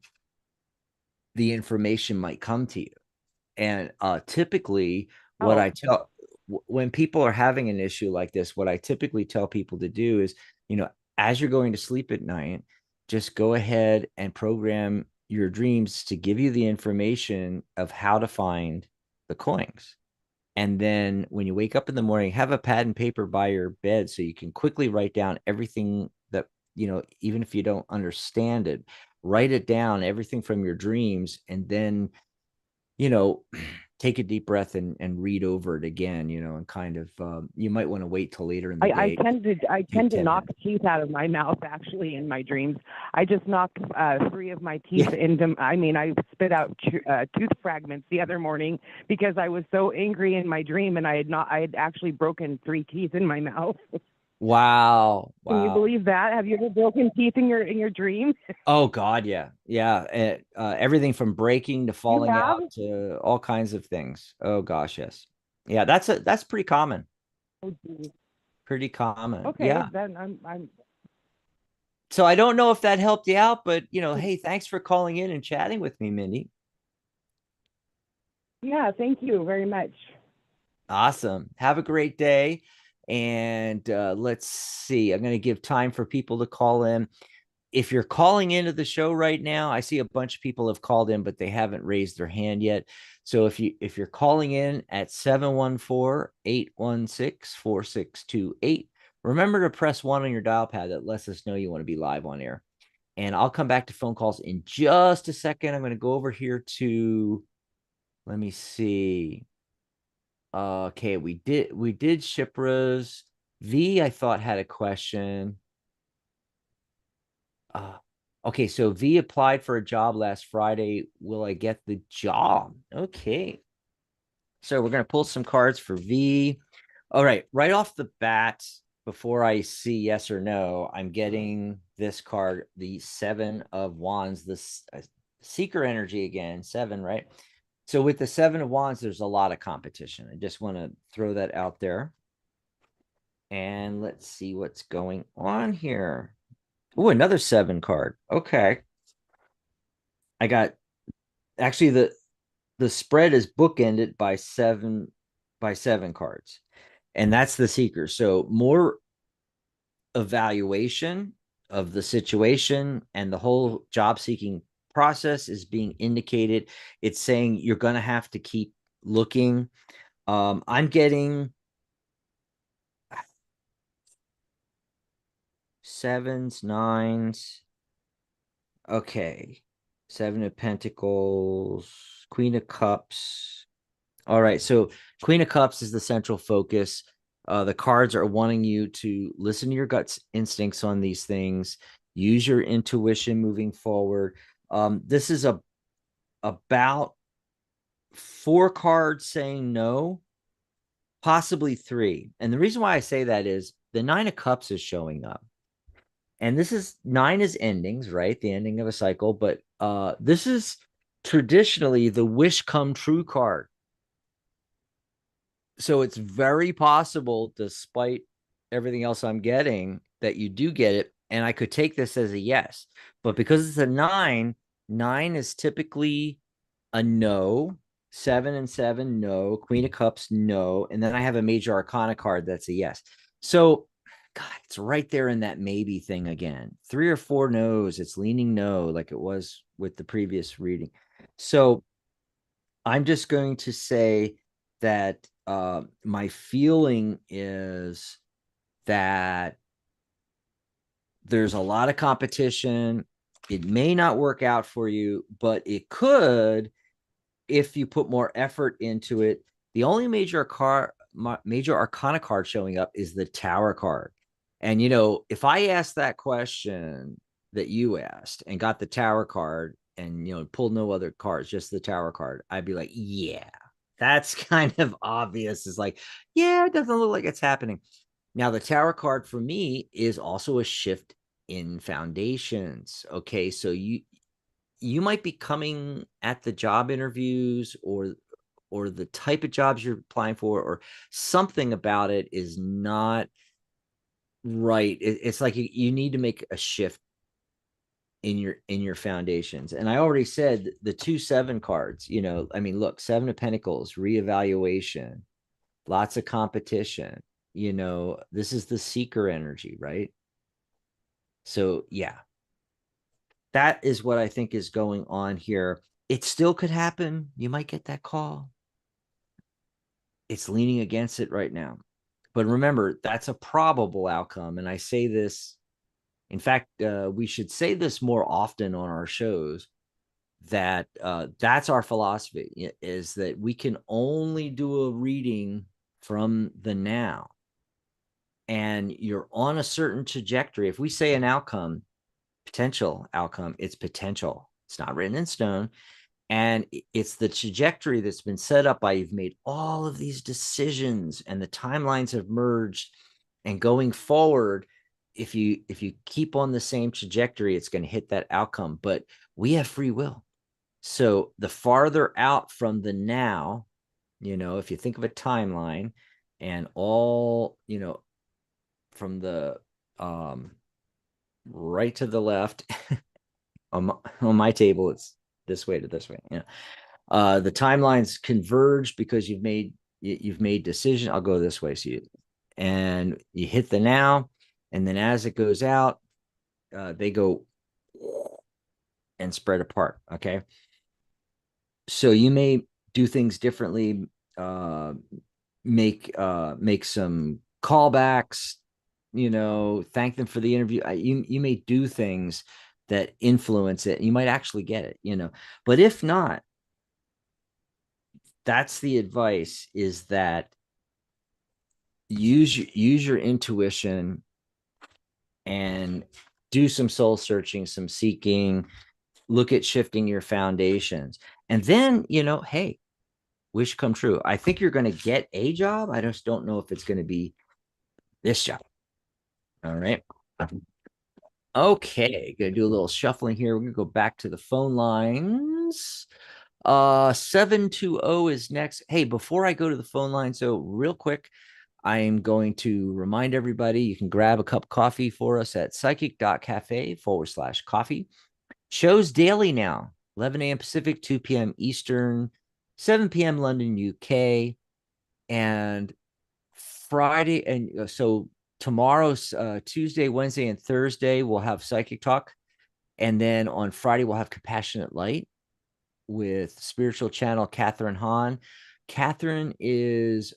the information might come to you. And typically, what Oh, I tell when people are having an issue like this, what I typically tell people to do is, as you're going to sleep at night, just go ahead and program your dreams to give you the information of how to find the coins. And then when you wake up in the morning, have a pad and paper by your bed so you can quickly write down everything that, even if you don't understand it, write it down, everything from your dreams, and then you know, take a deep breath and read over it again, and kind of you might want to wait till later in the I day, tend to I take tend to 10 knock minutes. teeth out of my mouth actually in my dreams. I just knocked 3 of my teeth Yeah. into. I mean, I spit out tooth fragments the other morning because I was so angry in my dream, and I had actually broken 3 teeth in my mouth. Wow. Can you Wow. believe that? Have you ever broken teeth in your dream? Oh God. Yeah. Yeah. Everything from breaking to You falling have? out to all kinds of things. Oh gosh. Yes. Yeah. That's pretty common. Oh, geez. Pretty common. Okay, Yeah. then I'm. So I don't know if that helped you out, but hey, thanks for calling in and chatting with me, Mindy. Yeah, thank you very much. Awesome. Have a great day. And let's see. I'm going to give time for people to call in. If you're calling into the show right now, I see a bunch of people have called in, but they haven't raised their hand yet. So if you're calling in at 714-816-4628, remember to press 1 on your dial pad. That lets us know you want to be live on air. And I'll come back to phone calls in just a second. I'm going to go over here to, let me see. Okay, we did Shipra's. V, I thought had a question. Uh, okay, so V applied for a job last Friday. Will I get the job? Okay. So we're going to pull some cards for V. All right off the bat, before I see yes or no, I'm getting this card, the Seven of Wands, this seeker energy again, seven, right? So with the Seven of Wands, there's a lot of competition. I just want to throw that out there. And let's see what's going on here. Oh, another seven card. Okay. I got actually the spread is bookended by seven cards. And that's the seeker. So more evaluation of the situation and the whole job seeking process is being indicated. It's saying you're going to have to keep looking. I'm getting sevens, nines. Okay. Seven of Pentacles, Queen of Cups. All right. So Queen of Cups is the central focus. The cards are wanting you to listen to your gut instincts on these things, use your intuition moving forward. This is about four cards saying no, possibly three. And the reason why I say that is the Nine of Cups is showing up. And this is nine is endings, right? The ending of a cycle. But this is traditionally the wish come true card. So it's very possible, despite everything else I'm getting, that you do get it. And I could take this as a yes. But because it's a nine, nine is typically a no. Seven and seven, no. Queen of Cups, no. And then I have a major arcana card that's a yes. So, God, it's right there in that maybe thing again. Three or four no's. It's leaning no, like it was with the previous reading. So I'm just going to say that my feeling is that there's a lot of competition. It may not work out for you, but it could if you put more effort into it. The only major arcana card showing up is the Tower card. And if I asked that question that you asked and got the Tower card and pulled no other cards, just the Tower card, I'd be like, yeah, that's kind of obvious. It's like, yeah, it doesn't look like it's happening. Now, the Tower card for me is also a shift in foundations. Okay, so you might be coming at the job interviews or the type of jobs you're applying for, or something about it is not right. It's like you need to make a shift in your foundations. And I already said the 2-7 cards, I mean, look, Seven of Pentacles, reevaluation, lots of competition. This is the seeker energy, right? So yeah, that is what I think is going on here. It still could happen. You might get that call. It's leaning against it right now. But remember, that's a probable outcome. And I say this, in fact, we should say this more often on our shows, that that's our philosophy, is that we can only do a reading from the now. And you're on a certain trajectory. If we say an outcome, potential outcome, it's potential. It's not written in stone. And it's the trajectory that's been set up by you've made all of these decisions and the timelines have merged. And going forward, if you keep on the same trajectory, it's going to hit that outcome. But we have free will. So the farther out from the now, if you think of a timeline and all, from the right to the left on my table, it's this way to this way. The timelines converge because you've made decision. I'll go this way, so and you hit the now, and then as it goes out, they go and spread apart. Okay, so you may do things differently, make some callbacks, thank them for the interview. You may do things that influence it. You might actually get it, you know. But if not, that's the advice, is that use your intuition and do some soul searching, some seeking, look at shifting your foundations. And then, you know, hey, wish come true. I think you're going to get a job. I just don't know if it's going to be this job. All right. Okay, gonna do a little shuffling here. We're gonna go back to the phone lines. 720 is next. Hey, before I go to the phone line, so real quick, I'm going to remind everybody you can grab a cup of coffee for us at psychic.cafe/coffee. Shows daily now, 11 a.m. Pacific, 2 p.m. Eastern, 7 p.m. London, UK, and Friday. And so tomorrow's Tuesday, Wednesday, and Thursday, we'll have Psychic Talk. And then on Friday, we'll have Compassionate Light with spiritual channel Catherine Hahn. Catherine is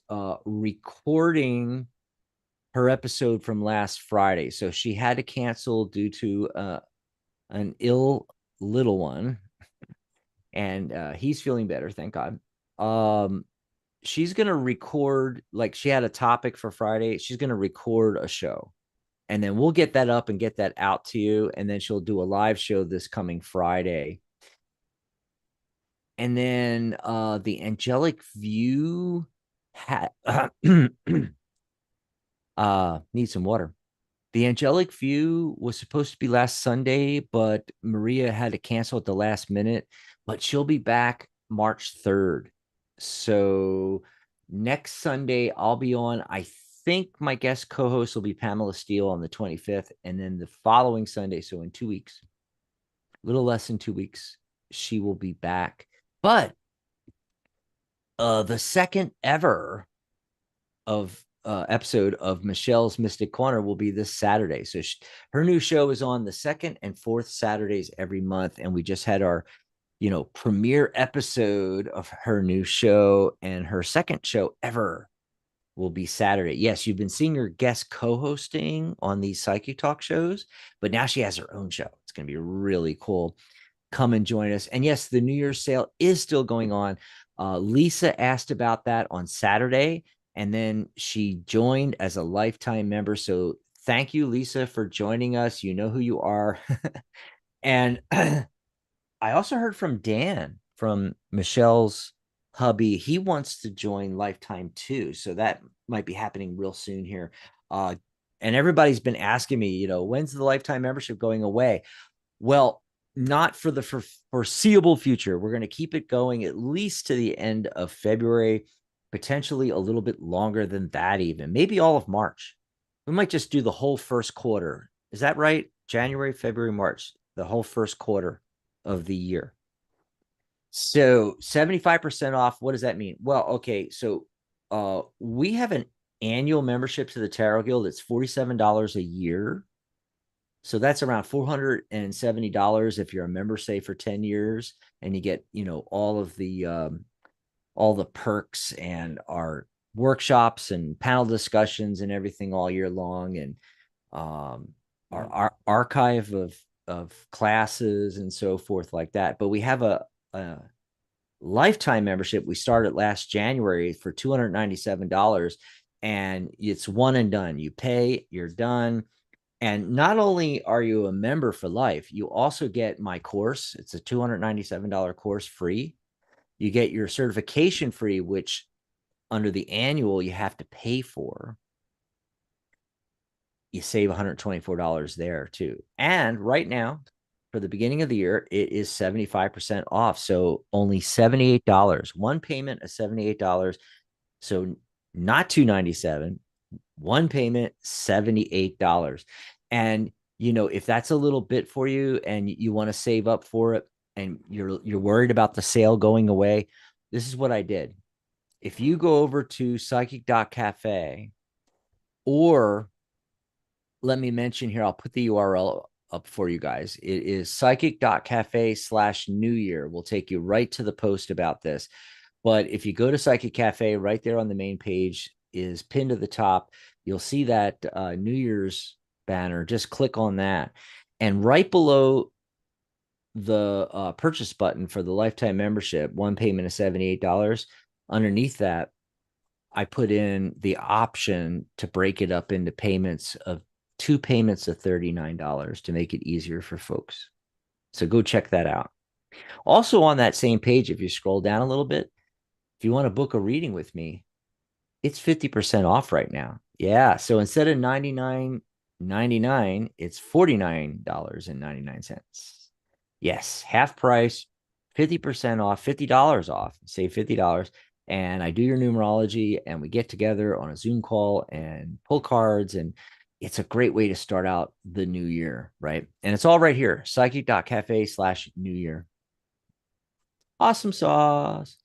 recording her episode from last Friday. So she had to cancel due to an ill little one. And he's feeling better, thank God. She's going to record, like she had a topic for Friday. She's going to record a show. And then we'll get that up and get that out to you. And then she'll do a live show this coming Friday. And then the Angelic View need some water. The Angelic View was supposed to be last Sunday, but Maria had to cancel at the last minute. But she'll be back March 3rd. So next Sunday, I'll be on. I think my guest co-host will be Pamela Steele on the 25th. And then the following Sunday, so in 2 weeks, a little less than 2 weeks, she will be back. But the second ever of episode of Michelle's Mystic Corner will be this Saturday. So her new show is on the second and fourth Saturdays every month. And we just had our, you know, premiere episode of her new show, and her second show ever will be Saturday. Yes, you've been seeing her guest co-hosting on these Psychic Talk shows, but now she has her own show. It's going to be really cool. Come and join us. And yes, the New Year's sale is still going on. Lisa asked about that on Saturday, and then she joined as a lifetime member. So thank you, Lisa, for joining us. You know who you are. And I also heard from Dan from Michelle's hubby. He wants to join lifetime too. So that might be happening real soon here. And everybody's been asking me, you know, when's the lifetime membership going away? Well, not for the foreseeable future. We're going to keep it going at least to the end of February, potentially a little bit longer than that, even maybe all of March. We might just do the whole first quarter. Is that right? January, February, March, the whole first quarter of the year. So 75% off. What does that mean? Well, okay. So we have an annual membership to the Tarot Guild. It's $47 a year. So that's around $470 if you're a member, say, for 10 years, and you get, you know, all the perks and our workshops and panel discussions and everything all year long, and our archive of classes and so forth like that. But we have a lifetime membership. We started last January for $297, and it's one and done. You pay, you're done. And not only are you a member for life, you also get my course. It's a $297 course free. You get your certification free, which under the annual you have to pay for. You save $124 there too. And right now, for the beginning of the year, it is 75% off. So only $78. One payment of $78. So not $297. One payment, $78. And, you know, if that's a little bit for you and you want to save up for it, and you're worried about the sale going away, this is what I did. If you go over to psychic.cafe, or let me mention here, I'll put the URL up for you guys. It is psychic.cafe/New Year. Will take you right to the post about this. But if you go to Psychic Cafe, right there on the main page is pinned to the top. You'll see that New Year's banner. Just click on that. And right below the purchase button for the lifetime membership, one payment of $78, underneath that, I put in the option to break it up into payments of two payments of $39 to make it easier for folks. So go check that out. Also on that same page, if you scroll down a little bit, if you want to book a reading with me, it's 50% off right now. Yeah. So instead of $99.99, it's $49.99. Yes, half price, 50% off, $50 off, save $50. And I do your numerology and we get together on a Zoom call and pull cards. And it's a great way to start out the new year, right? And it's all right here, psychic.cafe/new year. Awesome sauce.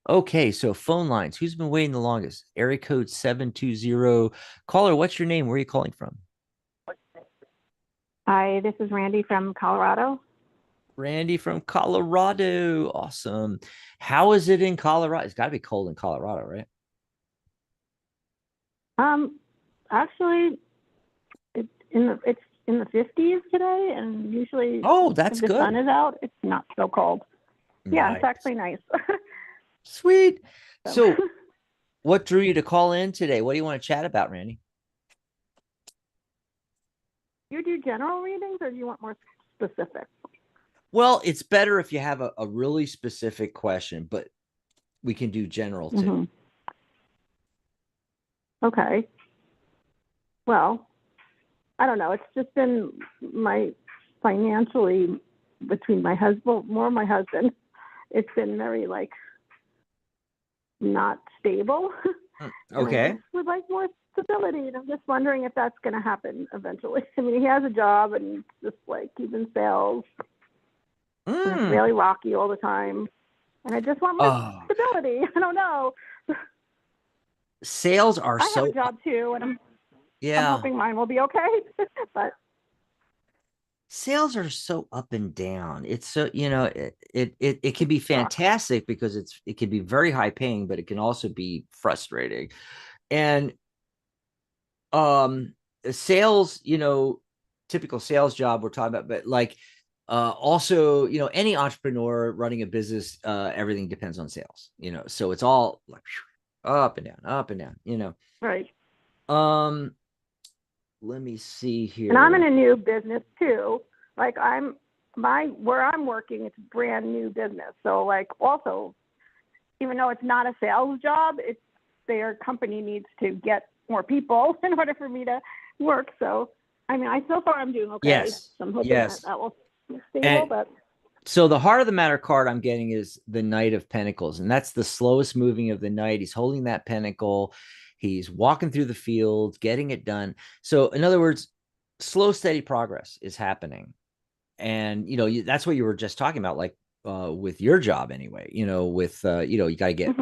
Okay, so phone lines. Who's been waiting the longest? Area code 720. Caller, what's your name? Where are you calling from? Hi, this is Randy from Colorado. Randy from Colorado. Awesome. How is it in Colorado? It's got to be cold in Colorado, right? Actually, it's in the 50s today, and usually That's if the good. sun is out, it's not so cold. Yeah, Nice. it's actually nice. Sweet. So, what drew you to call in today? What do you want to chat about, Randy? You do general readings, or do you want more specific? Well, it's better if you have a really specific question, but we can do general too. Mm-hmm. Okay. Well, I don't know. It's just been financially between my husband, more my husband. It's been very not stable. Okay. I would like more stability, and I'm just wondering if that's going to happen eventually. I mean, he has a job, and just he's in sales. And it's really rocky all the time, and I just want more stability. I don't know. Sales are I have a job too, and I'm hoping mine will be okay. But sales are so up and down. It's so, it can be fantastic because it can be very high paying, but it can also be frustrating. And sales, typical sales job we're talking about, but also, any entrepreneur running a business, everything depends on sales, so it's all up and down, right. Let me see here. And I'm in a new business too. Where I'm working, it's a brand new business. So also, even though it's not a sales job, it's their company needs to get more people in order for me to work. So, I mean, so far I'm doing okay. Yes. So I'm hoping that will be stable. But so the heart of the matter card I'm getting is the Knight of Pentacles, and that's the slowest moving of the knight. He's holding that pentacle. He's walking through the field, getting it done. So in other words, slow, steady progress is happening. And, that's what you were just talking about, with your job anyway, with, you got to get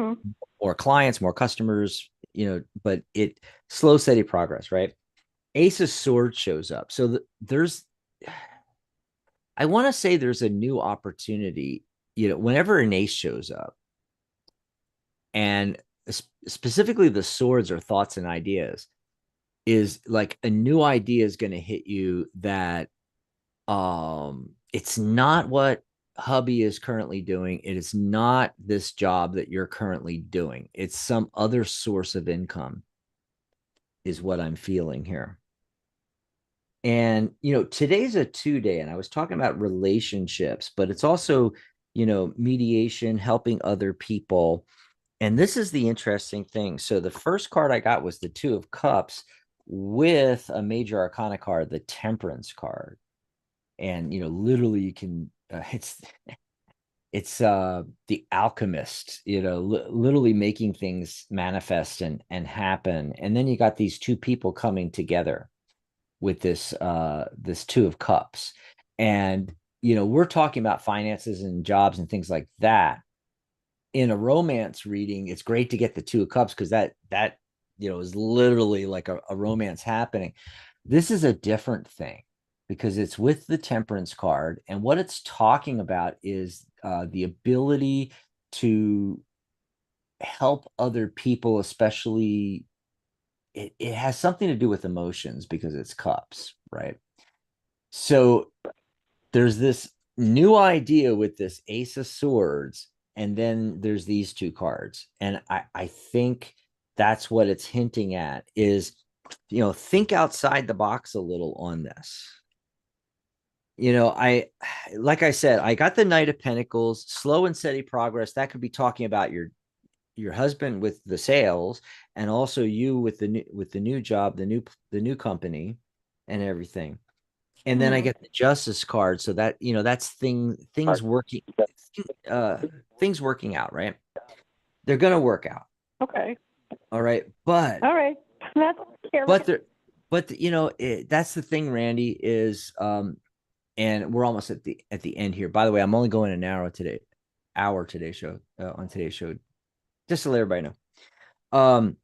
more clients, more customers, but slow, steady progress, right? Ace of Swords shows up. So I want to say there's a new opportunity, whenever an ace shows up, and specifically the swords or thoughts and ideas, is like a new idea is going to hit you that it's not what hubby is currently doing. It is not this job that you're currently doing. It's some other source of income is what I'm feeling here. And, today's a 2-day, and I was talking about relationships, but it's also, mediation, helping other people. And this is the interesting thing. So the first card I got was the Two of Cups with a major arcana card, the Temperance card. And, literally you can, it's the alchemist, literally making things manifest and happen. And then you got these two people coming together with this Two of Cups. And, we're talking about finances and jobs and things like that. In a romance reading, it's great to get the Two of Cups because that is literally like a romance happening. This is a different thing because it's with the Temperance card, and what it's talking about is the ability to help other people, especially it has something to do with emotions because it's cups, right? So there's this new idea with this Ace of Swords, and then there's these two cards. And I think that's what it's hinting at is, think outside the box a little on this. Like I said, I got the Knight of Pentacles, slow and steady progress. That could be talking about your husband with the sales, and also you with the new job, the new company and everything. And then I get the Justice card, so that that's things working things working out, right? They're gonna work out. Okay. All right. But All right. That's that's the thing, Randy, is and we're almost at the end here. By the way, I'm only going an hour today on today's show, just to let everybody know.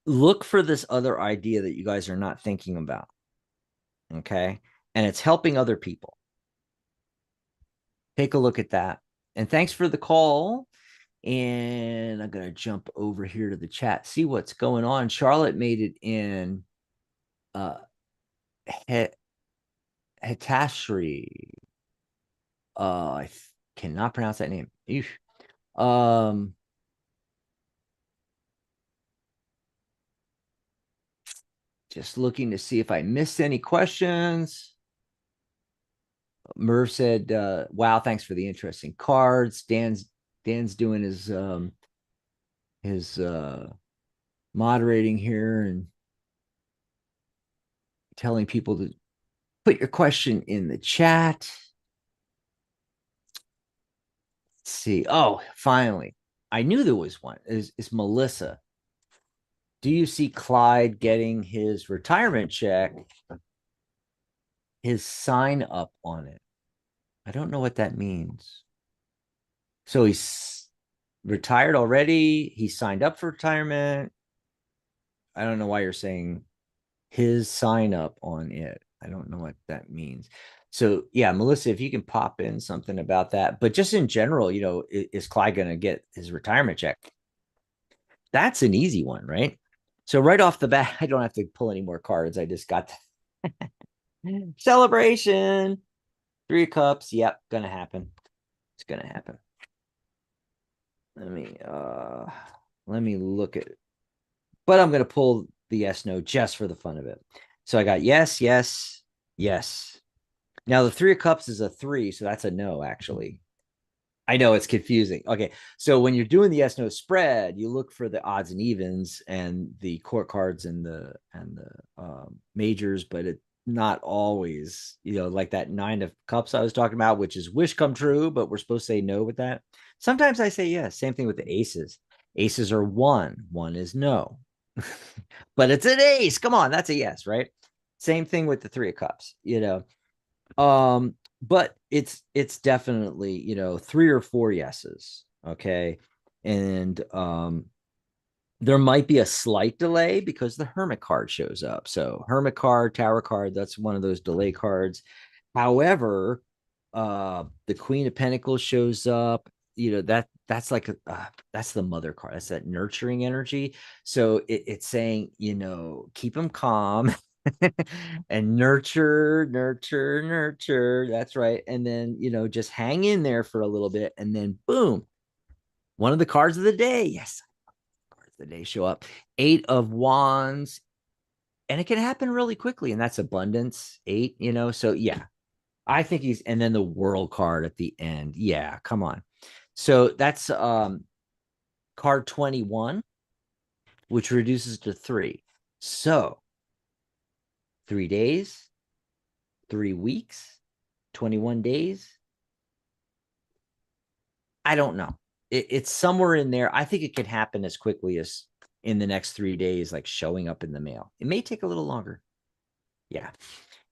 Look for this other idea that you guys are not thinking about. Okay. And it's helping other people. Take a look at that. And thanks for the call. And I'm going to jump over here to the chat, see what's going on. Charlotte made it in Hitashri. I cannot pronounce that name. Just looking to see if I missed any questions. Merv said, wow, thanks for the interesting cards. Dan's doing his moderating here and telling people to put your question in the chat. Let's see. Oh, finally. I knew there was one. Is Melissa. Do you see Clyde getting his retirement check, his sign up on it? I don't know what that means. So he's retired already. He signed up for retirement. I don't know why you're saying his sign up on it. I don't know what that means. So yeah, Melissa, if you can pop in something about that, but just in general, is Clyde going to get his retirement check? That's an easy one, right? So right off the bat, I don't have to pull any more cards. I just got celebration, 3 cups. Yep. Gonna happen. It's gonna happen. Let me look at it. But I'm gonna pull the yes, no, just for the fun of it. So I got yes, yes, yes. Now the 3 of cups is a 3, so that's a no, actually. I know it's confusing. Okay, so when you're doing the yes no spread, you look for the odds and evens and the court cards and the majors, but it not always, like that 9 of cups I was talking about, which is wish come true, but we're supposed to say no with that. Sometimes I say yes. Same thing with the aces. Aces are 1 is no. But it's an ace. Come on, that's a yes, right? Same thing with the 3 of cups, but it's definitely 3 or 4 yeses. Okay. And there might be a slight delay because the Hermit card shows up. So Hermit card, Tower card, that's one of those delay cards. However, the Queen of Pentacles shows up. That's like that's the mother card. That's that nurturing energy. So it's saying, keep them calm. And nurture. That's right. And then, just hang in there for a little bit. And then boom, one of the cards of the day. Yes. Cards of the day show up. 8 of Wands. And it can happen really quickly. And that's abundance. 8, so yeah, I think and then the World card at the end. Yeah, come on. So that's card 21, which reduces to 3. So 3 days, 3 weeks, 21 days. I don't know. It's somewhere in there. I think it could happen as quickly as in the next 3 days, like showing up in the mail. It may take a little longer. Yeah.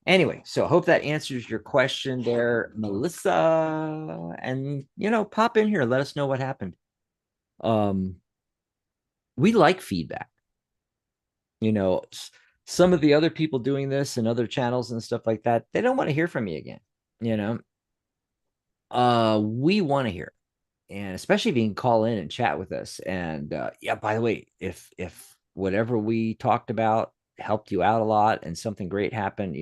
Anyway, so I hope that answers your question there, Melissa. And, pop in here. Let us know what happened. We like feedback. Some of the other people doing this and other channels and stuff like that, they don't want to hear from me again. We want to hear it. And especially if you can call in and chat with us. And yeah, by the way, if whatever we talked about helped you out a lot and something great happened,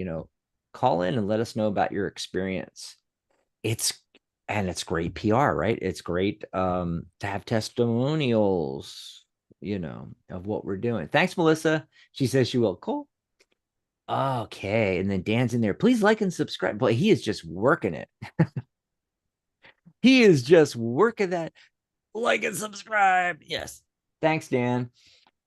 call in and let us know about your experience. it's great PR, right? It's great to have testimonials, of what we're doing. Thanks, Melissa. She says she will. Cool. Okay. And then Dan's in there. Please like and subscribe. Boy, he is just working it. He is just working that. Like and subscribe. Yes. Thanks, Dan.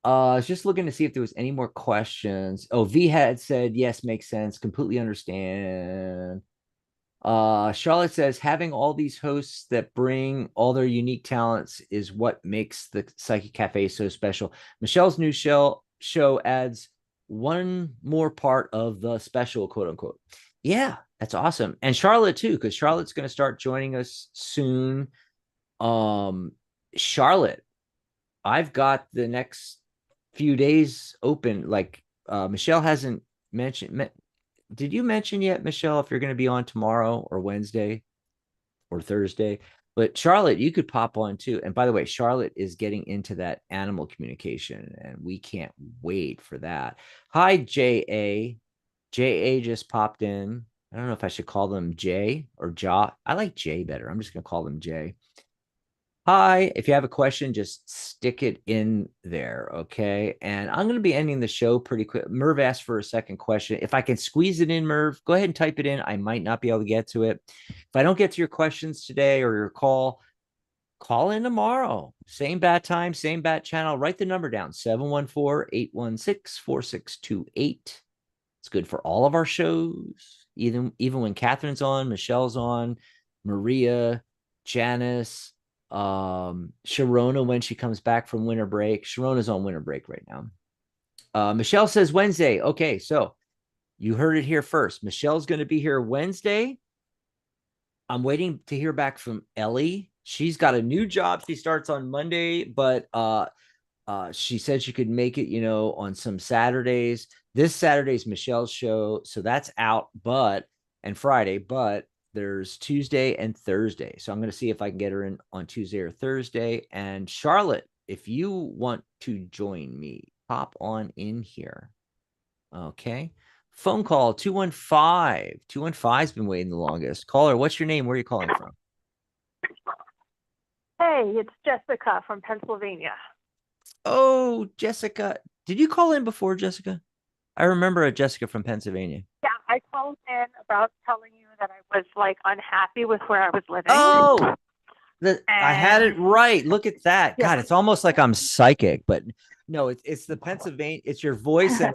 I was just looking to see if there was any more questions. Oh, V had said, yes, makes sense. Completely understand. Charlotte says having all these hosts that bring all their unique talents is what makes the Psychic Cafe so special. Michelle's new show adds one more part of the special, quote unquote. Yeah, that's awesome. And Charlotte too, because Charlotte's going to start joining us soon. Charlotte, I've got the next few days open. Like Michelle hasn't mentioned. Did you mention yet, Michelle, if you're going to be on tomorrow or Wednesday or Thursday? But Charlotte, you could pop on too. And by the way, Charlotte is getting into that animal communication, and we can't wait for that. Hi, J.A. J.A. just popped in. I don't know if I should call them J or Ja. I like J better. I'm just going to call them J. Hi, if you have a question, just stick it in there, okay? And I'm going to be ending the show pretty quick. Merv asked for a second question. If I can squeeze it in, Merv, go ahead and type it in. I might not be able to get to it. If I don't get to your questions today or your call in tomorrow. Same bat time, same bat channel. Write the number down, 714-816-4628. It's good for all of our shows, even when Catherine's on, Michelle's on, Maria, Janice, Sharona when she comes back from winter break. Sharona's on winter break right now. Michelle says Wednesday. Okay, so you heard it here first. Michelle's going to be here Wednesday. I'm waiting to hear back from Ellie. She's got a new job. She starts on Monday, but she said she could make it, on some Saturdays. This Saturday's Michelle's show, so that's out, and Friday, but there's Tuesday and Thursday. So I'm going to see if I can get her in on Tuesday or Thursday. And Charlotte, if you want to join me, pop on in here. Okay. Phone call 215. 215's been waiting the longest. Caller, what's your name? Where are you calling from? Hey, it's Jessica from Pennsylvania. Oh, Jessica. Did you call in before, Jessica? I remember a Jessica from Pennsylvania. Yeah, I called in about telling you that I was unhappy with where I was living. Oh, I had it right. Look at that. God, it's almost like I'm psychic, but no, it's the Pennsylvania. It's your voice, and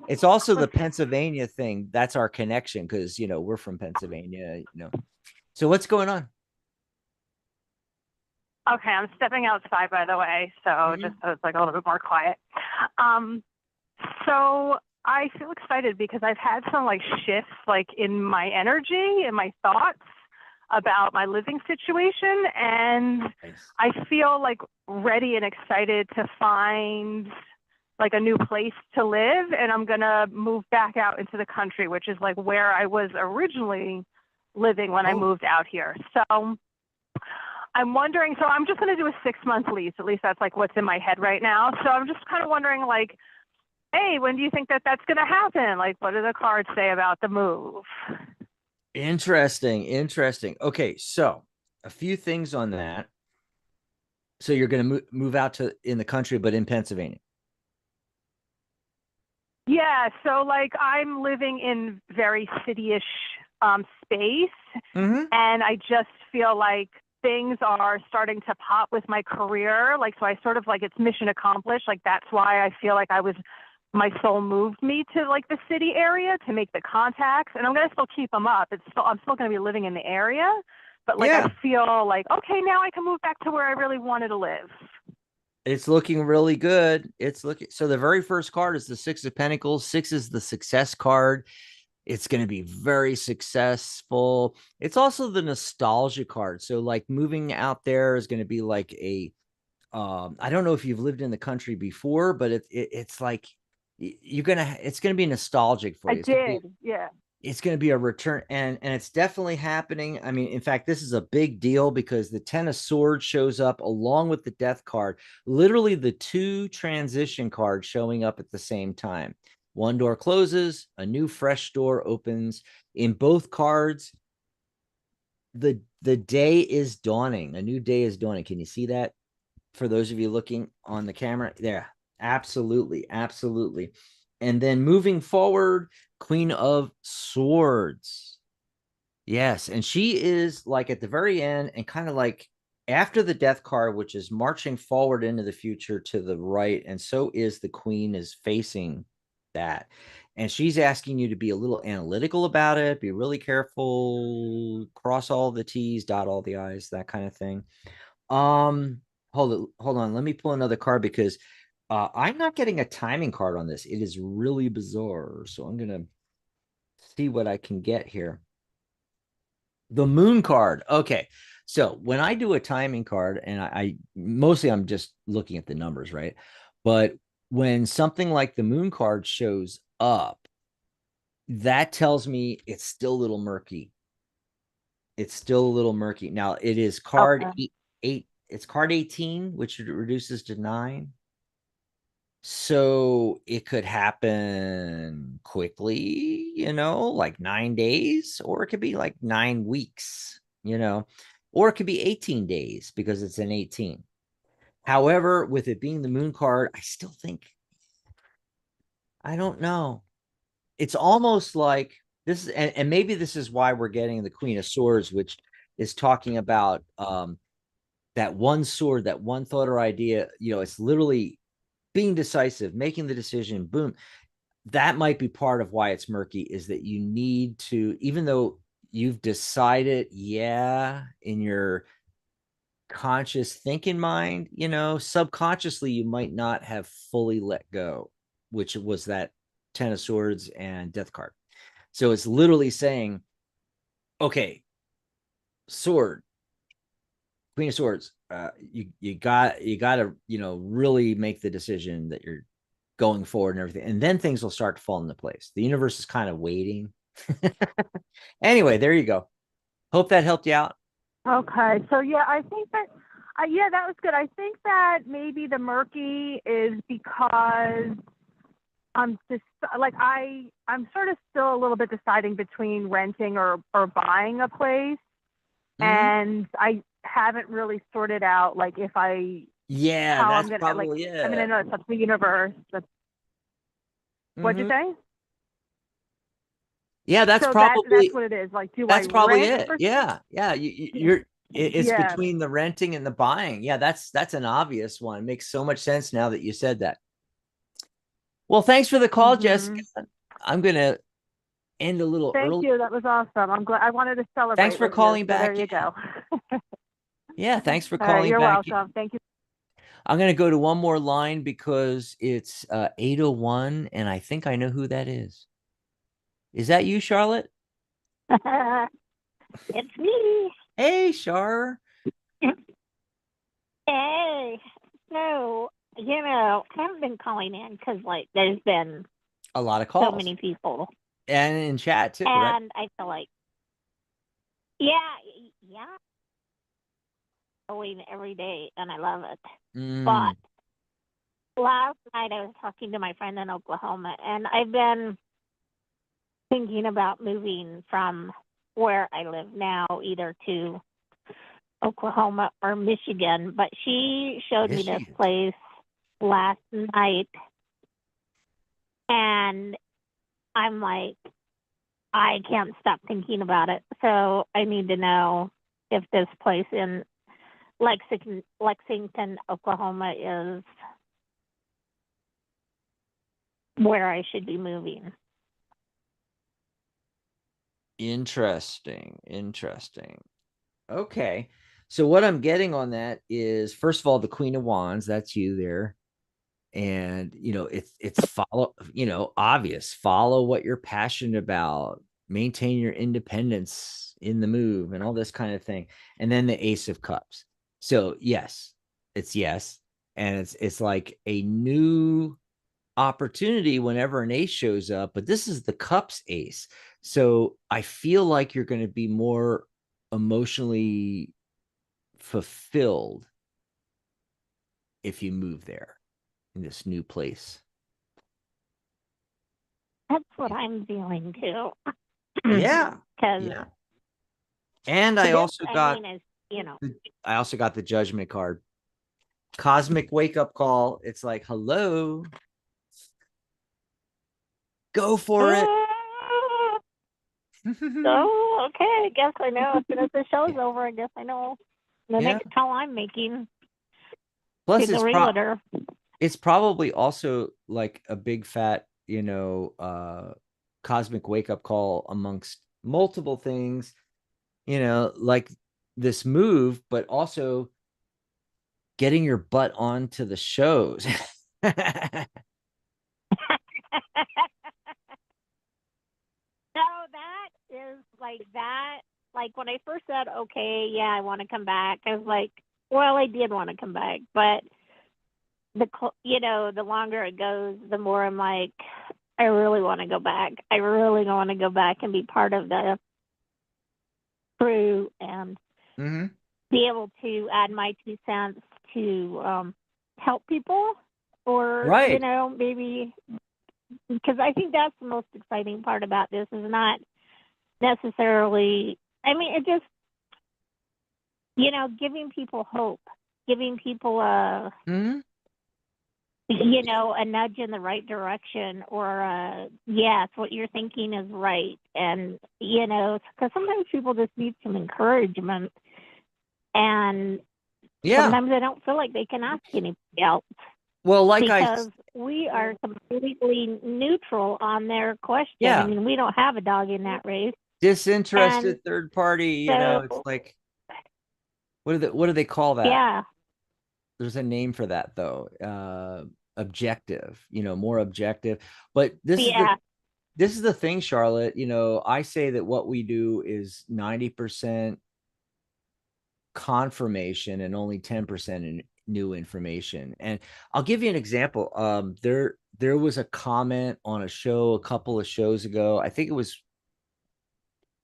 it's also the Pennsylvania thing. That's our connection because we're from Pennsylvania. So what's going on? Okay, I'm stepping outside, by the way, so just so it's a little bit more quiet. So I feel excited because I've had some shifts in my energy and my thoughts about my living situation, and I feel ready and excited to find a new place to live, and I'm gonna move back out into the country, which is where I was originally living when I moved out here. So I'm wondering, so I'm just going to do a 6-month lease. At least that's what's in my head right now. So I'm just kind of wondering hey, when do you think that that's going to happen? What do the cards say about the move? Interesting. Okay. So a few things on that. So you're going to move out in the country, but in Pennsylvania. Yeah. So I'm living in very city-ish space. Mm-hmm. And I just feel things are starting to pop with my career. So I sort of it's mission accomplished. That's why I feel my soul moved me to the city area to make the contacts, and I'm going to still keep them up. I'm still going to be living in the area, but I feel okay, now I can move back to where I really wanted to live. It's looking really good. So the very first card is the 6 of Pentacles. 6 is the success card. It's going to be very successful. It's also the nostalgia card. So moving out there is going to be I don't know if you've lived in the country before, but it's it's going to be nostalgic for you. It's going to be a return, and it's definitely happening. I mean, in fact, this is a big deal because the 10 of Swords shows up along with the Death card, literally the 2 transition cards showing up at the same time. One door closes, a new fresh door opens. In both cards, the day is dawning. A new day is dawning. Can you see that? For those of you looking on the camera, there, absolutely, absolutely. And then moving forward, Queen of Swords. Yes, and she is like at the very end and kind of like after the death card, which is marching forward into the future to the right, and so is the queen is facing that. And she's asking you to be a little analytical about it, be really careful, cross all the T's, dot all the I's, that kind of thing. Hold on, let me pull another card because I'm not getting a timing card on this. It is really bizarre. So I'm gonna see what I can get here. The moon card. Okay. So when I do a timing card, and I mostly I'm just looking at the numbers, right? But when something like the moon card shows up, that tells me it's still a little murky. It's still a little murky. Now it is card eight. It's card 18, which reduces to 9. So it could happen quickly, like 9 days, or it could be like 9 weeks, or it could be 18 days because it's an 18. However, with it being the moon card, I still think, I don't know. It's almost like this is, and maybe this is why we're getting the Queen of Swords, which is talking about that one sword, that one thought or idea, it's literally being decisive, making the decision, boom. That might be part of why it's murky, is that you need to, even though you've decided, in your conscious thinking mind, subconsciously you might not have fully let go, which was that 10 of Swords and Death card. So it's literally saying, okay, sword, Queen of Swords, you got to really make the decision that you're going forward and everything, and then things will start to fall into place. The universe is kind of waiting. Anyway, there you go. Hope that helped you out. Okay, so I think that that was good. I think that maybe the murky is because I'm just like I'm sort of still a little bit deciding between renting or buying a place, and I haven't really sorted out like if I how that's I'm gonna probably it. I mean, I know it's up to the universe. But what'd you say? Yeah, that's so probably that's what it is. Like, do that's I probably rent? it. You're it's between the renting and the buying. Yeah, that's an obvious one. It makes so much sense now that you said that. Well, thanks for the call, Jessica. I'm gonna end a little early. Thank you. That was awesome. I'm glad. I wanted to celebrate. Thanks for calling back. There you go. Yeah, thanks for calling you're back. You're welcome. Thank you. I'm going to go to one more line because it's 8:01, and I think I know who that is. Is that you, Charlotte? It's me. Hey, Char. Hey. So, I haven't been calling in because, there's been a lot of calls. So many people. And in chat, too, and I feel like, yeah. Going every day, and I love it. But last night I was talking to my friend in Oklahoma, and I've been thinking about moving from where I live now either to Oklahoma or Michigan. But she showed me this place last night, and I'm like, I can't stop thinking about it. So I need to know if this place in Lexington, Oklahoma is where I should be moving. Interesting. Okay. So what I'm getting on that is, first of all, the Queen of Wands, that's you there. And, it's follow, obvious, follow what you're passionate about, maintain your independence in the move and all this kind of thing. And then the Ace of Cups. So yes. And it's like a new opportunity whenever an ace shows up, but this is the Cups ace. So I feel like you're going to be more emotionally fulfilled if you move there in this new place. That's what I'm feeling too. Yeah. Because And I also got, is, you know, I also got the judgment card. Cosmic wake up call. It's like, hello, go for it. Oh, okay. I guess I know. As soon as the show's over, I guess I know the next call I'm making. Plus, to the realtor. It's probably also like a big fat, cosmic wake up call amongst multiple things, like this move, but also getting your butt onto the shows. No, that is like that. Like when I first said, okay, yeah, I want to come back, I was like, well, I did want to come back, but the longer it goes, the more I'm like, I really want to go back. I really want to go back and be part of the crew and be able to add my 2 cents to help people, or maybe, because I think that's the most exciting part about this, is not necessarily, I mean, it just, giving people hope, giving people a nudge in the right direction, or yes, what you're thinking is right. And, because sometimes people just need some encouragement, and sometimes they don't feel like they can ask anybody else. Well, because we are completely neutral on their question. Yeah. I mean, we don't have a dog in that race. Disinterested third party, it's like, what do they call that? Yeah. There's a name for that though. Objective, more objective. But this is the thing, Charlotte. I say that what we do is 90% confirmation and only 10% in new information. And I'll give you an example. There was a comment on a show a couple of shows ago. I think it was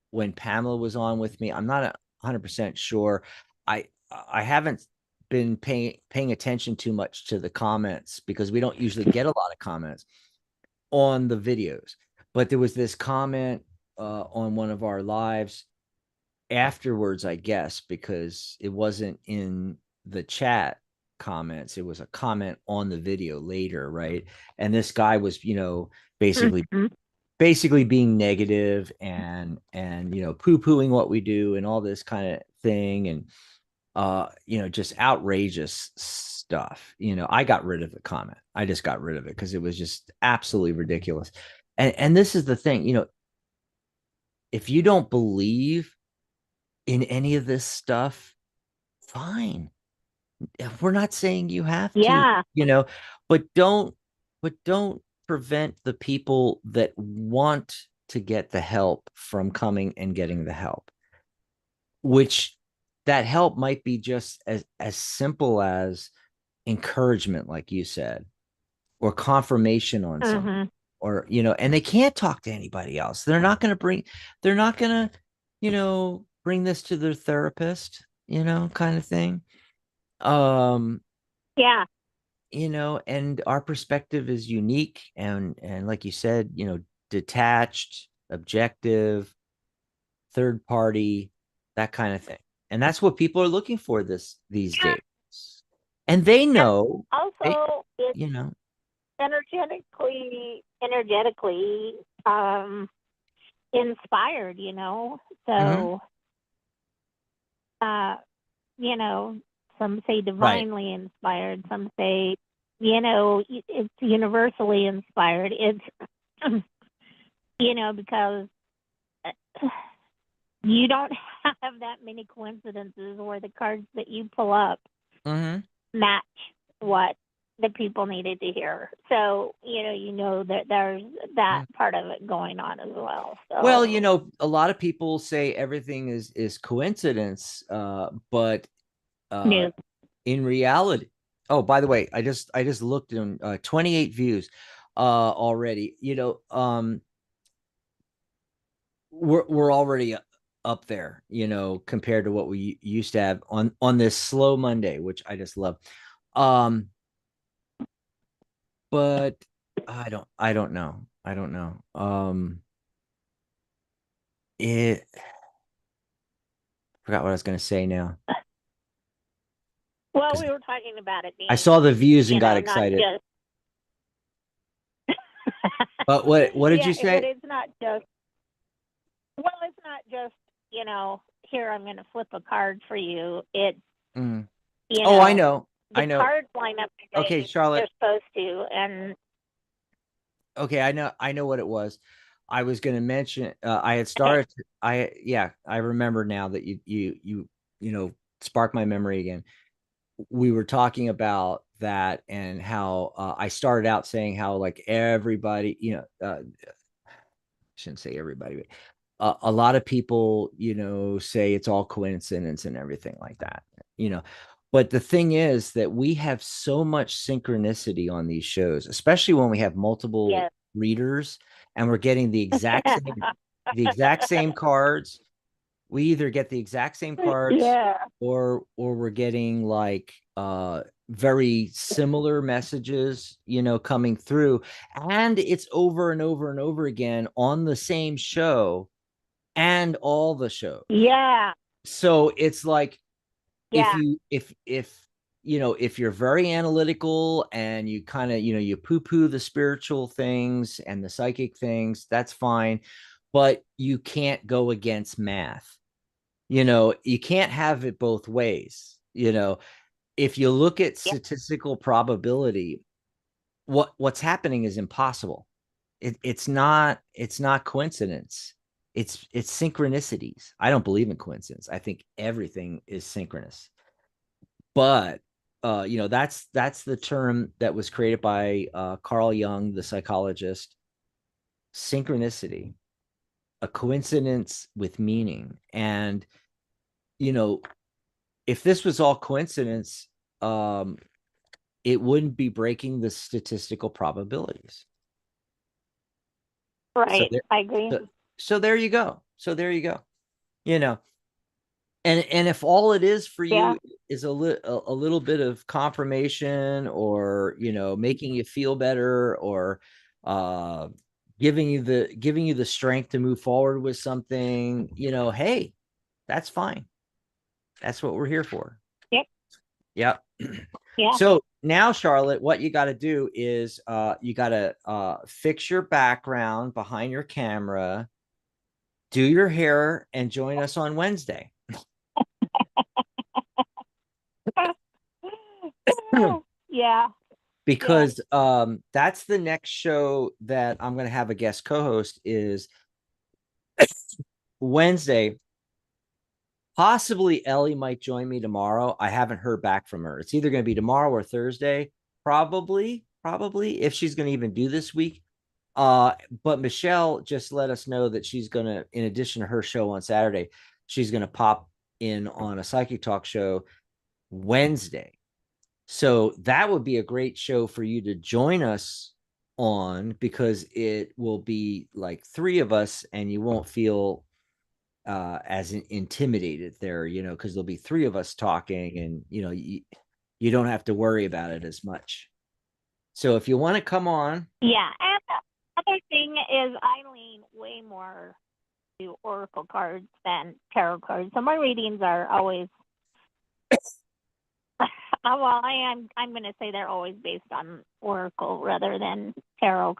when Pamela was on with me. I'm not 100% sure. I haven't been paying attention too much to the comments because we don't usually get a lot of comments on the videos. But there was this comment on one of our lives afterwards, I guess, because it wasn't in the chat comments. It was a comment on the video later, right? And this guy was, basically being negative and poo-pooing what we do and all this kind of thing, and just outrageous stuff. I got rid of the comment. I just got rid of it because it was just absolutely ridiculous. And this is the thing, if you don't believe in any of this stuff, fine. We're not saying you have to, but don't prevent the people that want to get the help from coming and getting the help, which that help might be just as simple as encouragement, like you said, or confirmation on something, or, and they can't talk to anybody else. They're not going to bring this to their therapist, kind of thing. And our perspective is unique and like you said, detached, objective, third party, that kind of thing. And that's what people are looking for these days. And they know, also, it's energetically inspired, so some say divinely inspired, some say it's universally inspired. It's because you don't have that many coincidences where the cards that you pull up match what the people needed to hear. So, that there's that part of it going on as well. So. Well, a lot of people say everything is coincidence, but in reality, oh, by the way, I just looked in 28 views already. We're already up there, compared to what we used to have on this slow Monday, which I just love. But I don't know. It Forgot what I was going to say now. Well, we were talking about it being, I saw the views and got not excited. just. But what did Yeah, you say? but it's not just. Well, it's not just, here I'm going to flip a card for you. It's, Oh, I know. The cards line up the way Okay, Charlotte. they're supposed to, and okay, I know what it was. I was going to mention. I had started. I remember now that you sparked my memory again. We were talking about that and how I started out saying how like everybody, shouldn't say everybody, but a lot of people, say it's all coincidence and everything like that, But the thing is that we have so much synchronicity on these shows, especially when we have multiple readers and we're getting the exact same cards. We either get the exact same cards or we're getting like very similar messages, coming through, and it's over and over and over again on the same show and all the shows. Yeah. So it's like if you're very analytical and you kind of, you poo-poo the spiritual things and the psychic things, that's fine, but you can't go against math. You can't have it both ways. If you look at statistical probability, what's happening is impossible. It's not coincidence. It's synchronicities. I don't believe in coincidence. I think everything is synchronous. But that's the term that was created by Carl Jung, the psychologist. Synchronicity, a coincidence with meaning. And if this was all coincidence, it wouldn't be breaking the statistical probabilities. Right. I agree. So there you go. And if all it is for you is a little bit of confirmation, or making you feel better, or giving you the strength to move forward with something, hey, that's fine. That's what we're here for. Yep. Yeah. So now, Charlotte, what you got to do is you got to fix your background behind your camera, do your hair, and join us on Wednesday. Yeah. Because that's the next show that I'm going to have a guest co-host is Wednesday. Possibly Ellie might join me tomorrow. I haven't heard back from her. It's either going to be tomorrow or Thursday. Probably, if she's going to even do this week. But Michelle just let us know that she's going to, in addition to her show on Saturday, she's going to pop in on a Psychic Talk show Wednesday. So that would be a great show for you to join us on, because it will be like three of us and you won't feel as intimidated there, because there'll be three of us talking, and you don't have to worry about it as much. So if you want to come on. Yeah. And the other thing is I lean way more to oracle cards than tarot cards. So my readings are always well, I'm going to say they're always based on oracle rather than tarot,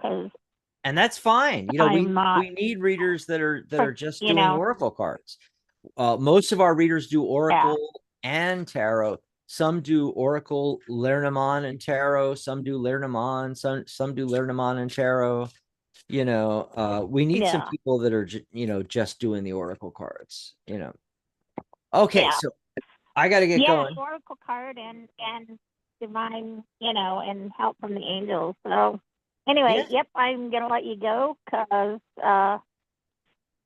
and that's fine. We need readers that are just doing oracle cards. Most of our readers do oracle and tarot. Some do oracle, Lenormand, and tarot. Some do Lenormand. Some do Lenormand and tarot. We need some people that are just doing the oracle cards. Okay, so I got to get going. Oracle card and divine, and help from the angels. So. Anyway, I'm going to let you go because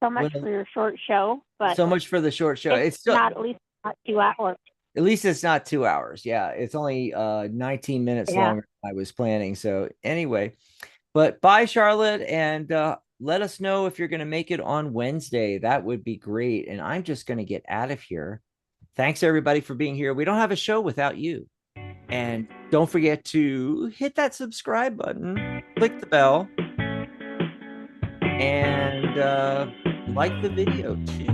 so much for your short show. But so much for the short show. It's still, at least not 2 hours. At least it's not 2 hours. Yeah, it's only 19 minutes longer than I was planning. So anyway, but bye, Charlotte, and let us know if you're going to make it on Wednesday. That would be great. And I'm just going to get out of here. Thanks, everybody, for being here. We don't have a show without you. And don't forget to hit that subscribe button, click the bell, and like the video too.